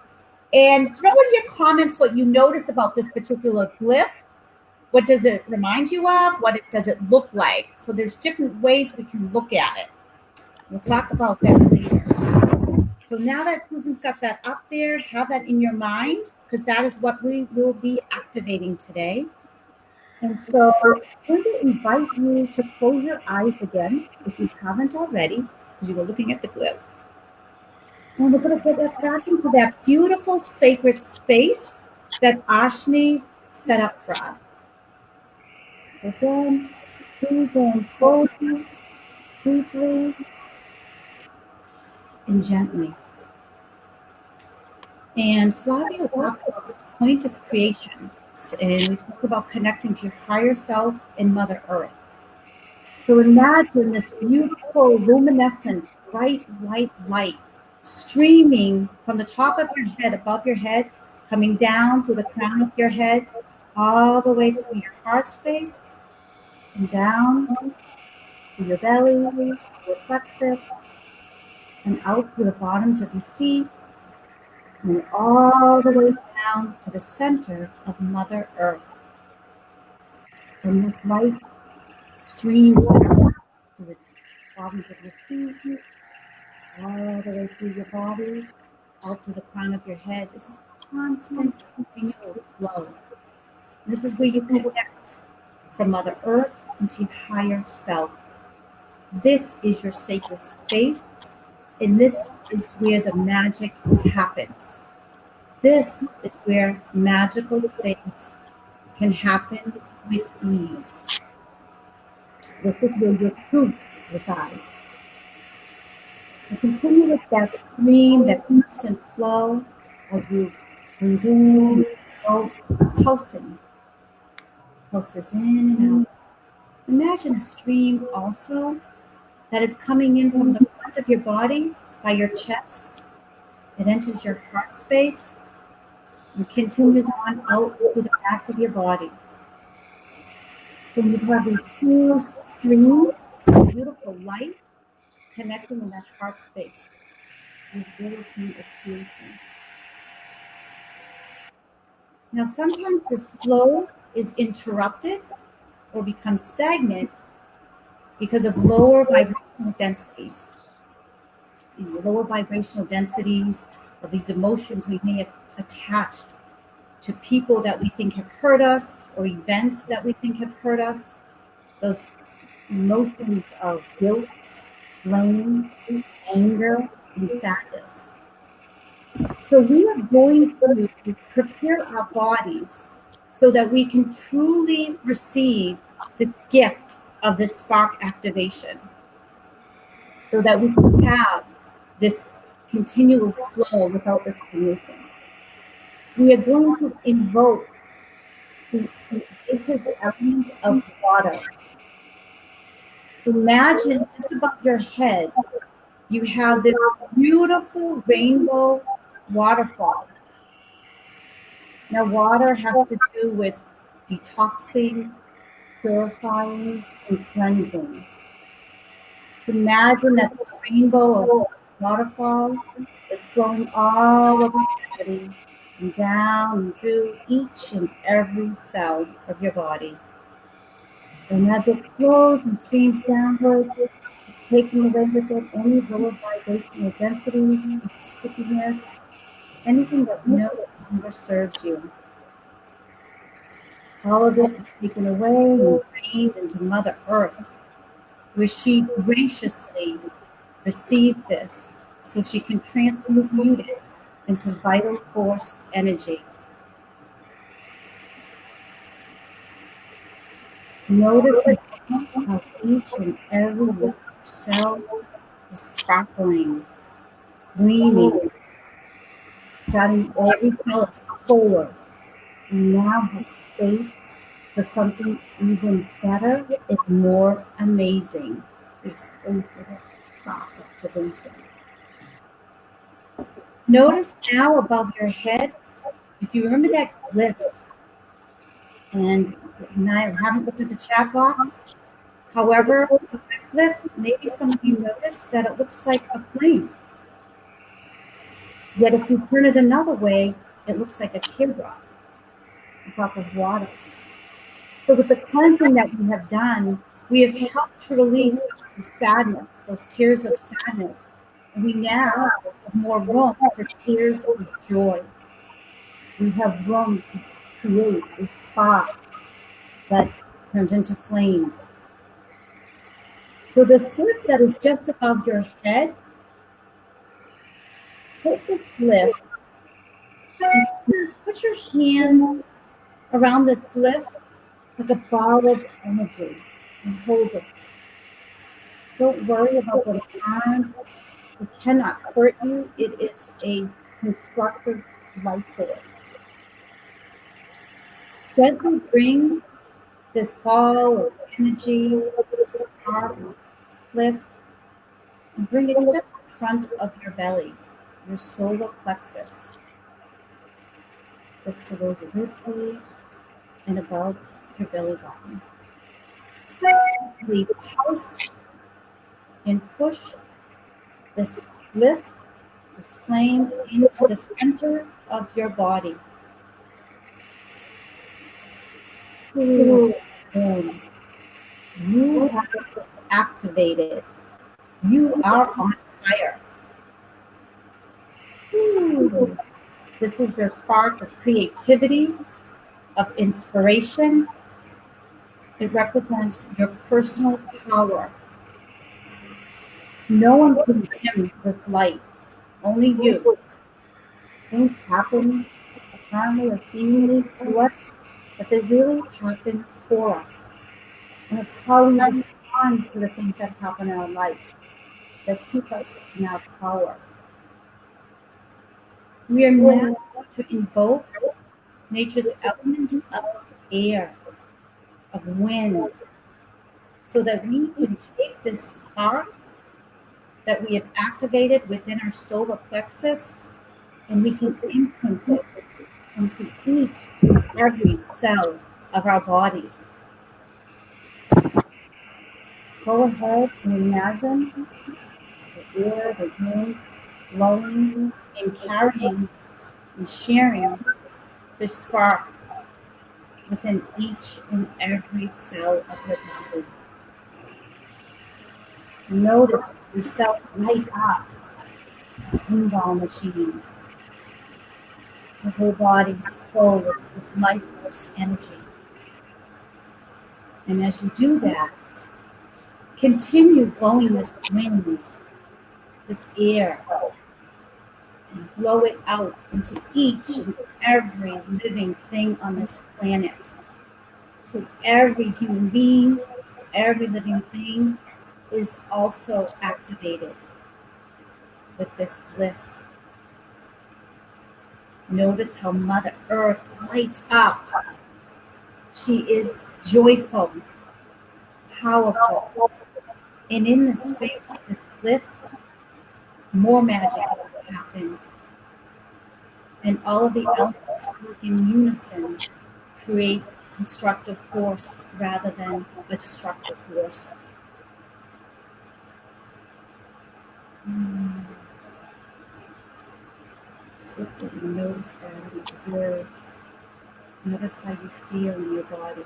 And throw in your comments what you notice about this particular glyph. What does it remind you of? What does it look like? So there's different ways we can look at it. We'll talk about that later. So now that Susan's got that up there, have that in your mind, because that is what we will be activating today. And so I'm going to invite you to close your eyes again, if you haven't already, because you were looking at the glyph. And we're going to get back into that beautiful sacred space that Ashni set up for us. So again, breathe in fully, deeply, and gently. And Flavio talked about this point of creation, and we talk about connecting to your higher self and Mother Earth. So imagine this beautiful, luminescent, bright white light streaming from the top of your head, above your head, coming down to the crown of your head, all the way through your heart space, and down to your belly, your plexus, and out through the bottoms of your feet, and all the way down to the center of Mother Earth. And this light streams down to the bottoms of your feet, all the way through your body, out to the crown of your head. It's constant, continual flow. This is where you connect from Mother Earth into your higher self. This is your sacred space, and this is where the magic happens. This is where magical things can happen with ease. This is where your truth resides. And continue with that stream, that constant flow as you breathe in, out, pulsing. Pulses in and out. Imagine a stream also that is coming in from the front of your body by your chest. It enters your heart space and continues on out to the back of your body. So you have these two streams of beautiful light connecting in that heart space. Your 0 point of creation. Now sometimes this flow is interrupted or becomes stagnant because of lower vibrational densities. Lower vibrational densities of these emotions we may have attached to people that we think have hurt us or events that we think have hurt us. Those emotions of guilt, blame, anger, and sadness. So we are going to prepare our bodies so that we can truly receive the gift of this spark activation, so that we can have this continual flow without discrimination. We are going to invoke the nature's element of water. Imagine just above your head, you have this beautiful rainbow waterfall. Now, water has to do with detoxing, purifying, and cleansing. Imagine that this rainbow of waterfall is flowing all over your body and down and through each and every cell of your body. And as it flows and streams downward, it's taking away with it any lower vibrational densities, stickiness, anything that no longer serves you. All of this is taken away and drained into Mother Earth, where she graciously receives this so she can transmute it into vital force energy. Notice how each and every cell is sparkling, it's gleaming, starting every cell is fuller. And now has space for something even better and more amazing. There's space for this spark activation. Notice now above your head, if you remember that glyph, and I haven't looked at the chat box. However, for the glyph, maybe some of you noticed that it looks like a plane. Yet if you turn it another way, it looks like a teardrop, a drop of water. So with the cleansing that we have done, we have helped to release the sadness, those tears of sadness. And we now have more room for tears of joy. We have room to create a spark that turns into flames. So this glyph that is just above your head, take this glyph and put your hands around this glyph like a ball of energy and hold it. Don't worry about what it harmed. It cannot hurt you. It is a constructive life force. Gently bring this ball of energy, spark, glyph, and bring it just in front of your belly, your solar plexus, just below the rib cage and above your belly button. Gently pulse and push this glyph, this flame, into the center of your body. And you have activated. You are on fire. This is your spark of creativity, of inspiration. It represents your personal power. No one can dim this light, only you. Things happen apparently or seemingly to us, but they really happen for us. And it's how we respond to the things that happen in our life that keep us in our power. We are now to invoke nature's element of air, of wind, so that we can take this spark that we have activated within our solar plexus and we can imprint it into each and every cell of our body. Go ahead and imagine the air, the wind blowing and carrying and sharing the spark within each and every cell of your body. Notice yourself light up, pinball machine. Your whole body is full of this life force energy. And as you do that, continue blowing this wind, this air, and blow it out into each and every living thing on this planet. So every human being, every living thing is also activated with this lift. Notice how Mother Earth lights up. She is joyful, powerful. And in this space with this lift, more magic will happen. And all of the elements work in unison, create constructive force rather than a destructive force. Sit there and notice that and observe. Notice how you feel in your body,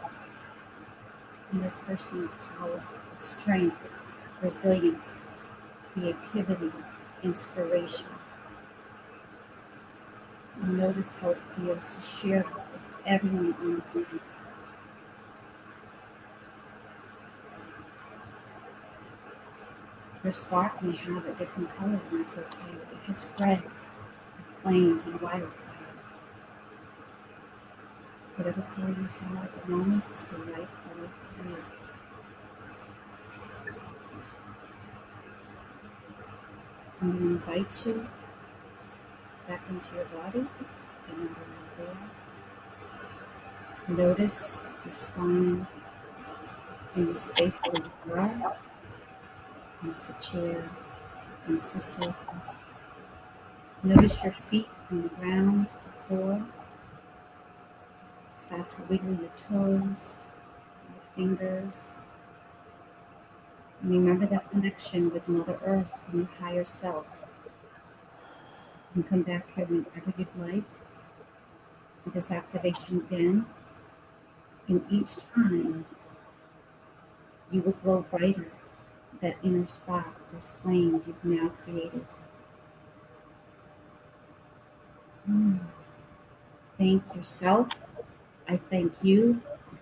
in your personal power of strength, resilience, creativity, inspiration. And notice how it feels to share this with everyone on the planet. Your spark may have a different color, and that's okay. It has spread like flames and wildfire. Whatever color you have at the moment is the right color for you. I'm going to invite you back into your body, if you're not already there. Notice your spine in the space where you are, against the chair, against the sofa. Notice your feet on the ground, the floor. Start to wiggle your toes, your fingers. And remember that connection with Mother Earth and your higher self. And come back here whenever you'd like. Do this activation again. And each time, you will glow brighter. That inner spark, those flames you've now created. Thank yourself. I thank you.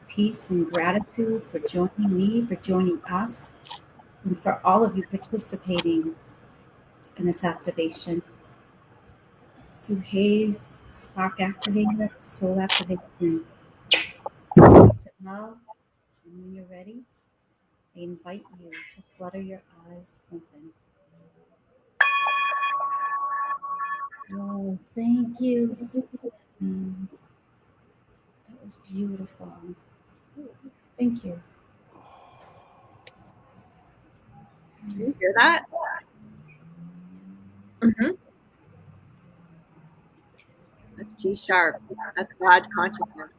Peace and gratitude for joining me, for joining us, and for all of you participating in this activation. Suhei's Spark Activator, Soul Activation. Peace and love. And when you're ready, I invite you to flutter your eyes open. Oh, thank you. That was beautiful. Thank you. Can you hear that? Mm-hmm. That's G sharp. That's God consciousness.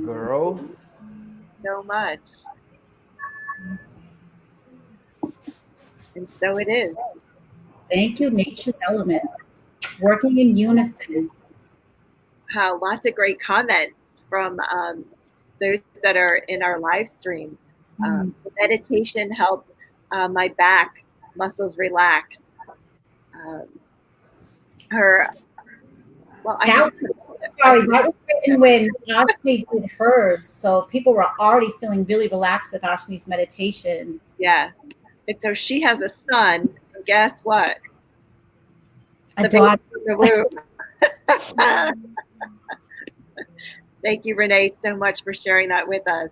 Girl. So much. And so it is. Thank you, nature's elements, working in unison. Lots of great comments from those that are in our live stream. The meditation helped my back muscles relax. Her Well, That was written when Ashni did hers, so people were already feeling really relaxed with Ashni's meditation. yeah. And so she has a son, and guess what? A daughter. The womb. Thank you, Renee, so much for sharing that with us.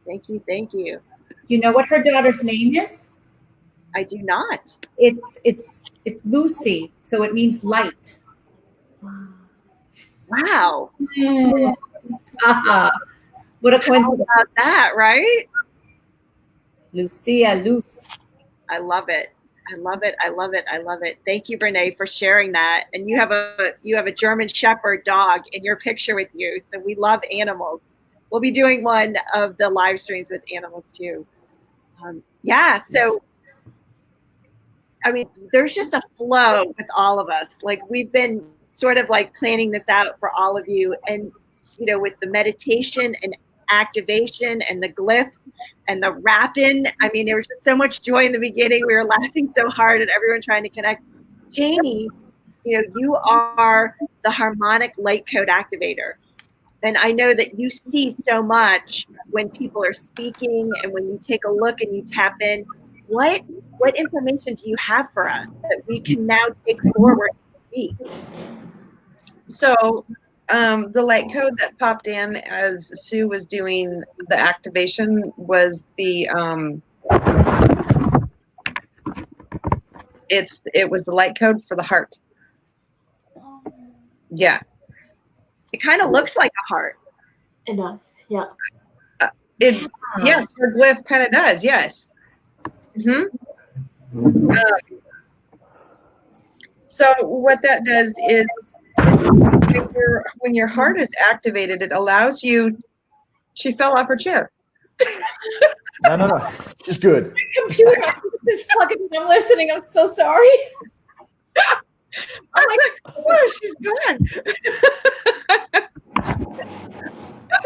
Thank you, thank you. You know what her daughter's name is? I do not. It's Lucy, so it means light. Wow. What a How coincidence. about that, right? Lucia, Luce. I love it. I love it. I love it. I love it. Thank you, Renee, for sharing that. And you have a German Shepherd dog in your picture with you. So we love animals. We'll be doing one of the live streams with animals too. Yeah. So, I mean, there's just a flow with all of us. Like we've been sort of like planning this out for all of you. And, you know, with the meditation and activation and the glyphs and the rapping. I mean, there was just so much joy in the beginning. We were laughing so hard at everyone trying to connect. Janie, you know, you are the harmonic light code activator. And I know that you see so much when people are speaking and when you take a look and you tap in. What information do you have for us that we can now take forward and speak? So the light code that popped in as Sue was doing the activation was the it was the light code for the heart. Yeah. It kind of looks like a heart. It does, yeah. Yes, her glyph kind of does. Yes. So what that does is when your heart is activated, it allows you. She fell off her chair. No. She's good. Computer, I'm just plugging in. I'm listening. I'm so sorry. I'm like, where she's gone?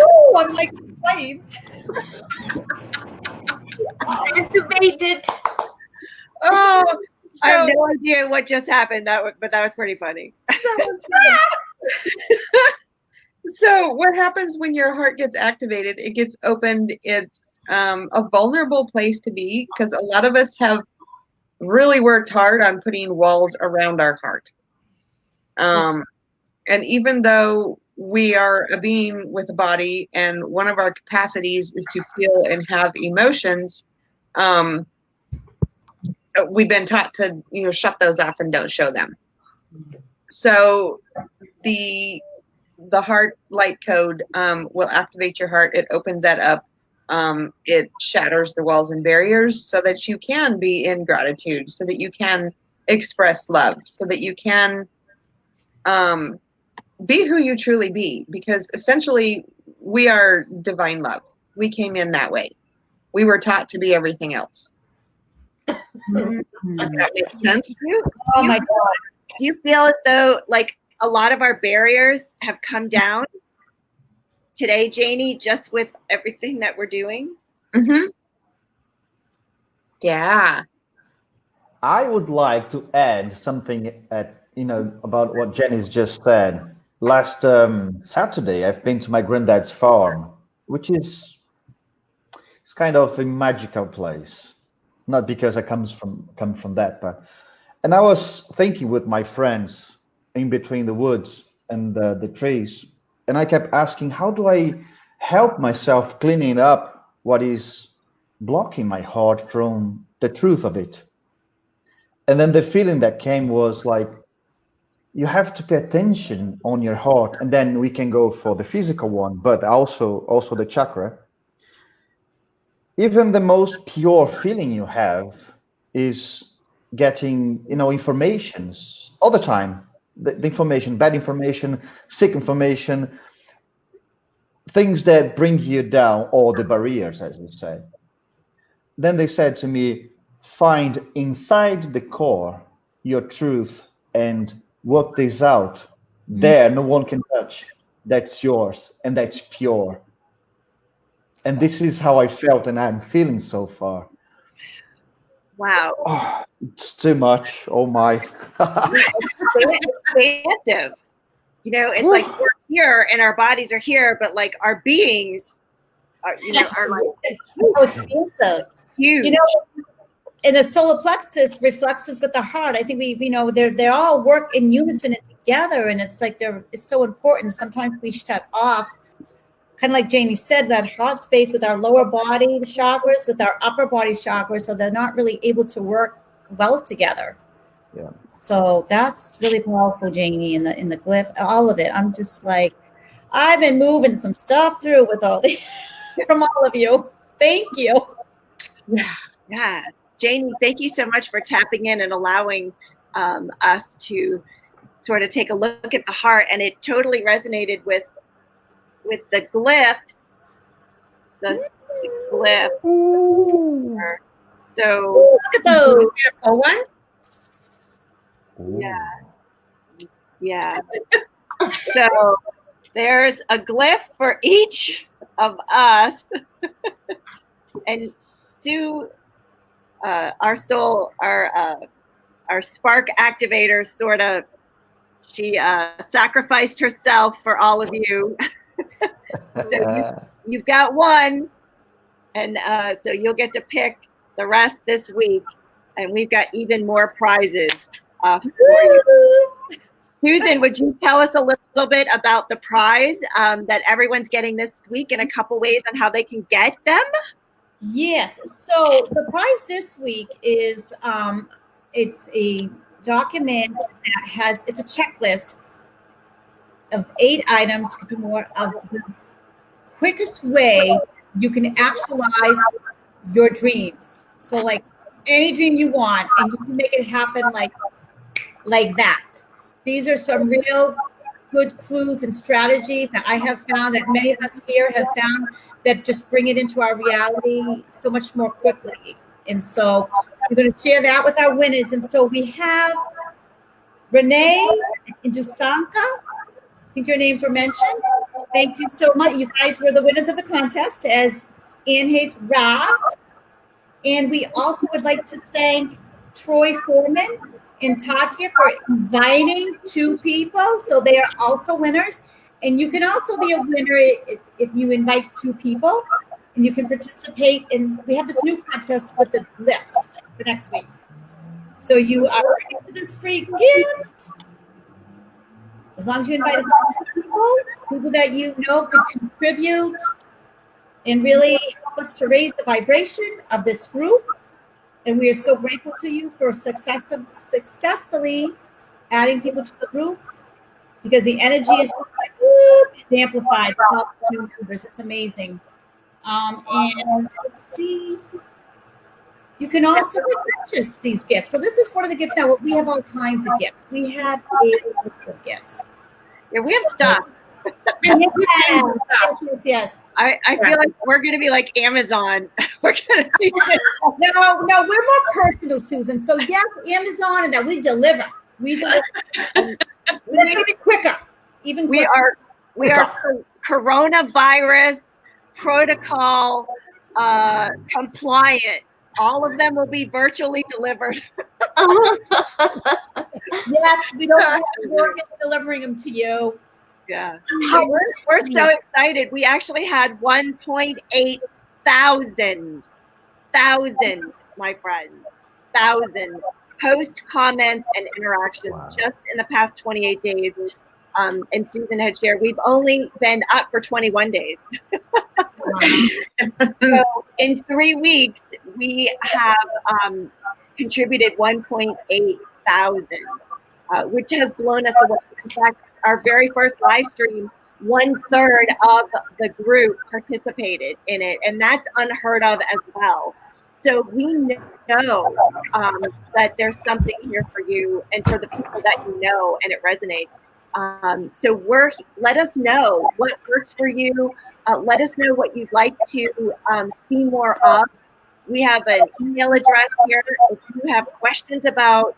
Oh, I'm like flames. Activated. Oh, I have no idea what just happened. But that was pretty funny. So what happens when your heart gets activated? It gets opened. It's a vulnerable place to be because a lot of us have really worked hard on putting walls around our heart. And even though we are a being with a body and one of our capacities is to feel and have emotions, we've been taught to, shut those off and don't show them. So the heart light code will activate your heart. It opens that up. It shatters the walls and barriers so that you can be in gratitude, so that you can express love, so that you can be who you truly be, because essentially we are divine love. We came in that way. We were taught to be everything else. If that makes sense. Oh my God. Do you feel as though like a lot of our barriers have come down today, Janie, just with everything that we're doing? Yeah. I would like to add something about what Jenny's just said. Last Saturday, I've been to my granddad's farm, which is it's kind of a magical place. Not because I come from that, and I was thinking with my friends in between the woods and the trees, and I kept asking, how do I help myself cleaning up what is blocking my heart from the truth of it? And then the feeling that came was like, you have to pay attention on your heart, and then we can go for the physical one, but also the chakra. Even the most pure feeling you have is getting, informations all the time. The information, bad information, sick information, things that bring you down, or the barriers, as we say. Then they said to me, find inside the core your truth and work this out. There, no one can touch. That's yours, and that's pure. And this is how I felt, and I'm feeling so far. Wow. It's too much. Oh my. Expansive. You know, it's like we're here and our bodies are here, but like our beings are, you know, are like So expansive. huge. You know, and the solar plexus reflects us with the heart. I think we know they all work in unison and together, and it's like it's so important. Sometimes we shut off, kind of like Janie said, that heart space with our lower body chakras, with our upper body chakras, so they're not really able to work well together. Yeah. So that's really powerful, Janie, in the glyph, all of it. I'm just like, I've been moving some stuff through with all the from all of you. Thank you. Yeah. Janie, thank you so much for tapping in and allowing us to sort of take a look at the heart. And it totally resonated with the glyphs. The glyphs. Ooh. So Look at those. Pull one? yeah. So there's a glyph for each of us. And Sue, our soul, our spark activator, sort of, she sacrificed herself for all of you. So you've got one, and so you'll get to pick the rest this week, and we've got even more prizes for you. Susan, would you tell us a little bit about the prize that everyone's getting this week, and a couple ways on how they can get them? Yes. So the prize this week is it's a document that has, it's a checklist of 8 items to do more of the quickest way you can actualize your dreams. So like any dream you want, and you can make it happen like that. These are some real good clues and strategies that I have found, that many of us here have found, that just bring it into our reality so much more quickly. And so we're going to share that with our winners. And so we have Renee and Dusanka. I think your names were mentioned. Thank you so much. You guys were the winners of the contest, as Ann Hayes wrapped. And we also would like to thank Troy Foreman and Tatya for inviting 2 people. So they are also winners. And you can also be a winner if you invite 2 people, and you can participate in, we have this new contest with the glyphs for next week. So you are into this free gift. As long as you invite 2 people that you know could contribute and really help us to raise the vibration of this group. And we are so grateful to you for successfully adding people to the group, because the energy is just like, it's amplified with all the new members. It's amazing. And let's see. You can also purchase these gifts. So this is one of the gifts now. We have all kinds of gifts. We have a list of gifts. Yeah, we have stuff. Yes. I feel like we're going to be like Amazon. We're going to be No, we're more personal, Susan. So yes, Amazon, and that we deliver. We're going to be quicker. Even quicker. We are coronavirus protocol compliant. All of them will be virtually delivered. Yes, we don't have to work at delivering them to you. Yeah. So we're so excited. We actually had 1.8 thousand, my friends, 1,000 post comments and interactions just in the past 28 days. And Susan had shared, we've only been up for 21 days. So in 3 weeks, we have contributed 1.8 thousand, which has blown us away. In fact, our very first live stream, 1/3 of the group participated in it, and that's unheard of as well. So we know that there's something here for you and for the people that you know, and it resonates. So let us know what works for you. Let us know what you'd like to see more of. We have an email address here. If you have questions about,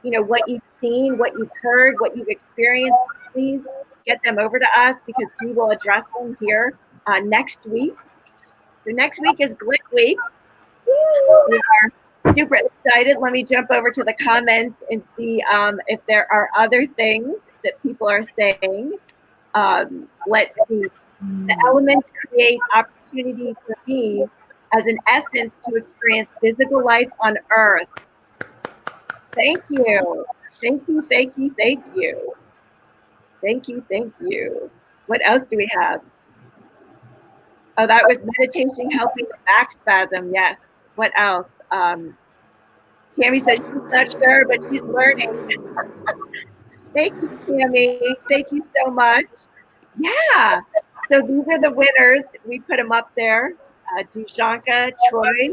what you've seen, what you've heard, what you've experienced, please get them over to us, because we will address them here next week. So next week is Glyph Week. We are super excited. Let me jump over to the comments and see if there are other things that people are saying. Let's see. The elements create opportunity for me as an essence to experience physical life on Earth. Thank you. Thank you, thank you, thank you. Thank you, thank you. What else do we have? Oh, that was meditation helping the back spasm. Yes. What else? Tammy said she's not sure, but she's learning. Thank you, Tammy. Thank you so much. Yeah. So these are the winners. We put them up there. Dushanka, Troy,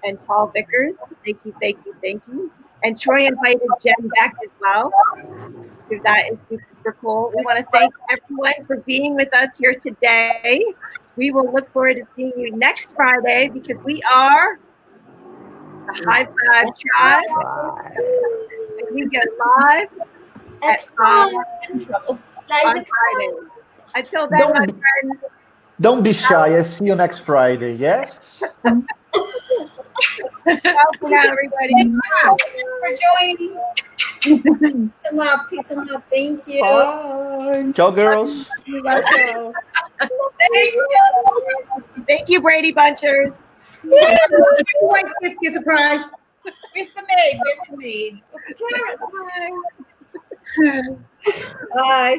and Paul Vickers. Thank you, thank you, thank you. And Troy invited Jen back as well. So that is super cool. We want to thank everyone for being with us here today. We will look forward to seeing you next Friday because we are the High Five Tribe. And we go live at 5 In trouble. on Friday. Until then, my friends. Don't be shy. I see you next Friday. Yes. Ciao for now, everybody. Thank you so much for joining. Peace and love. Peace and love. Thank you. Bye. Ciao, girls. Bye. Ciao. Thank you. Thank you, Brady Bunchers. White get a prize. Where's the maid? Where's the maid? Bye. Bye.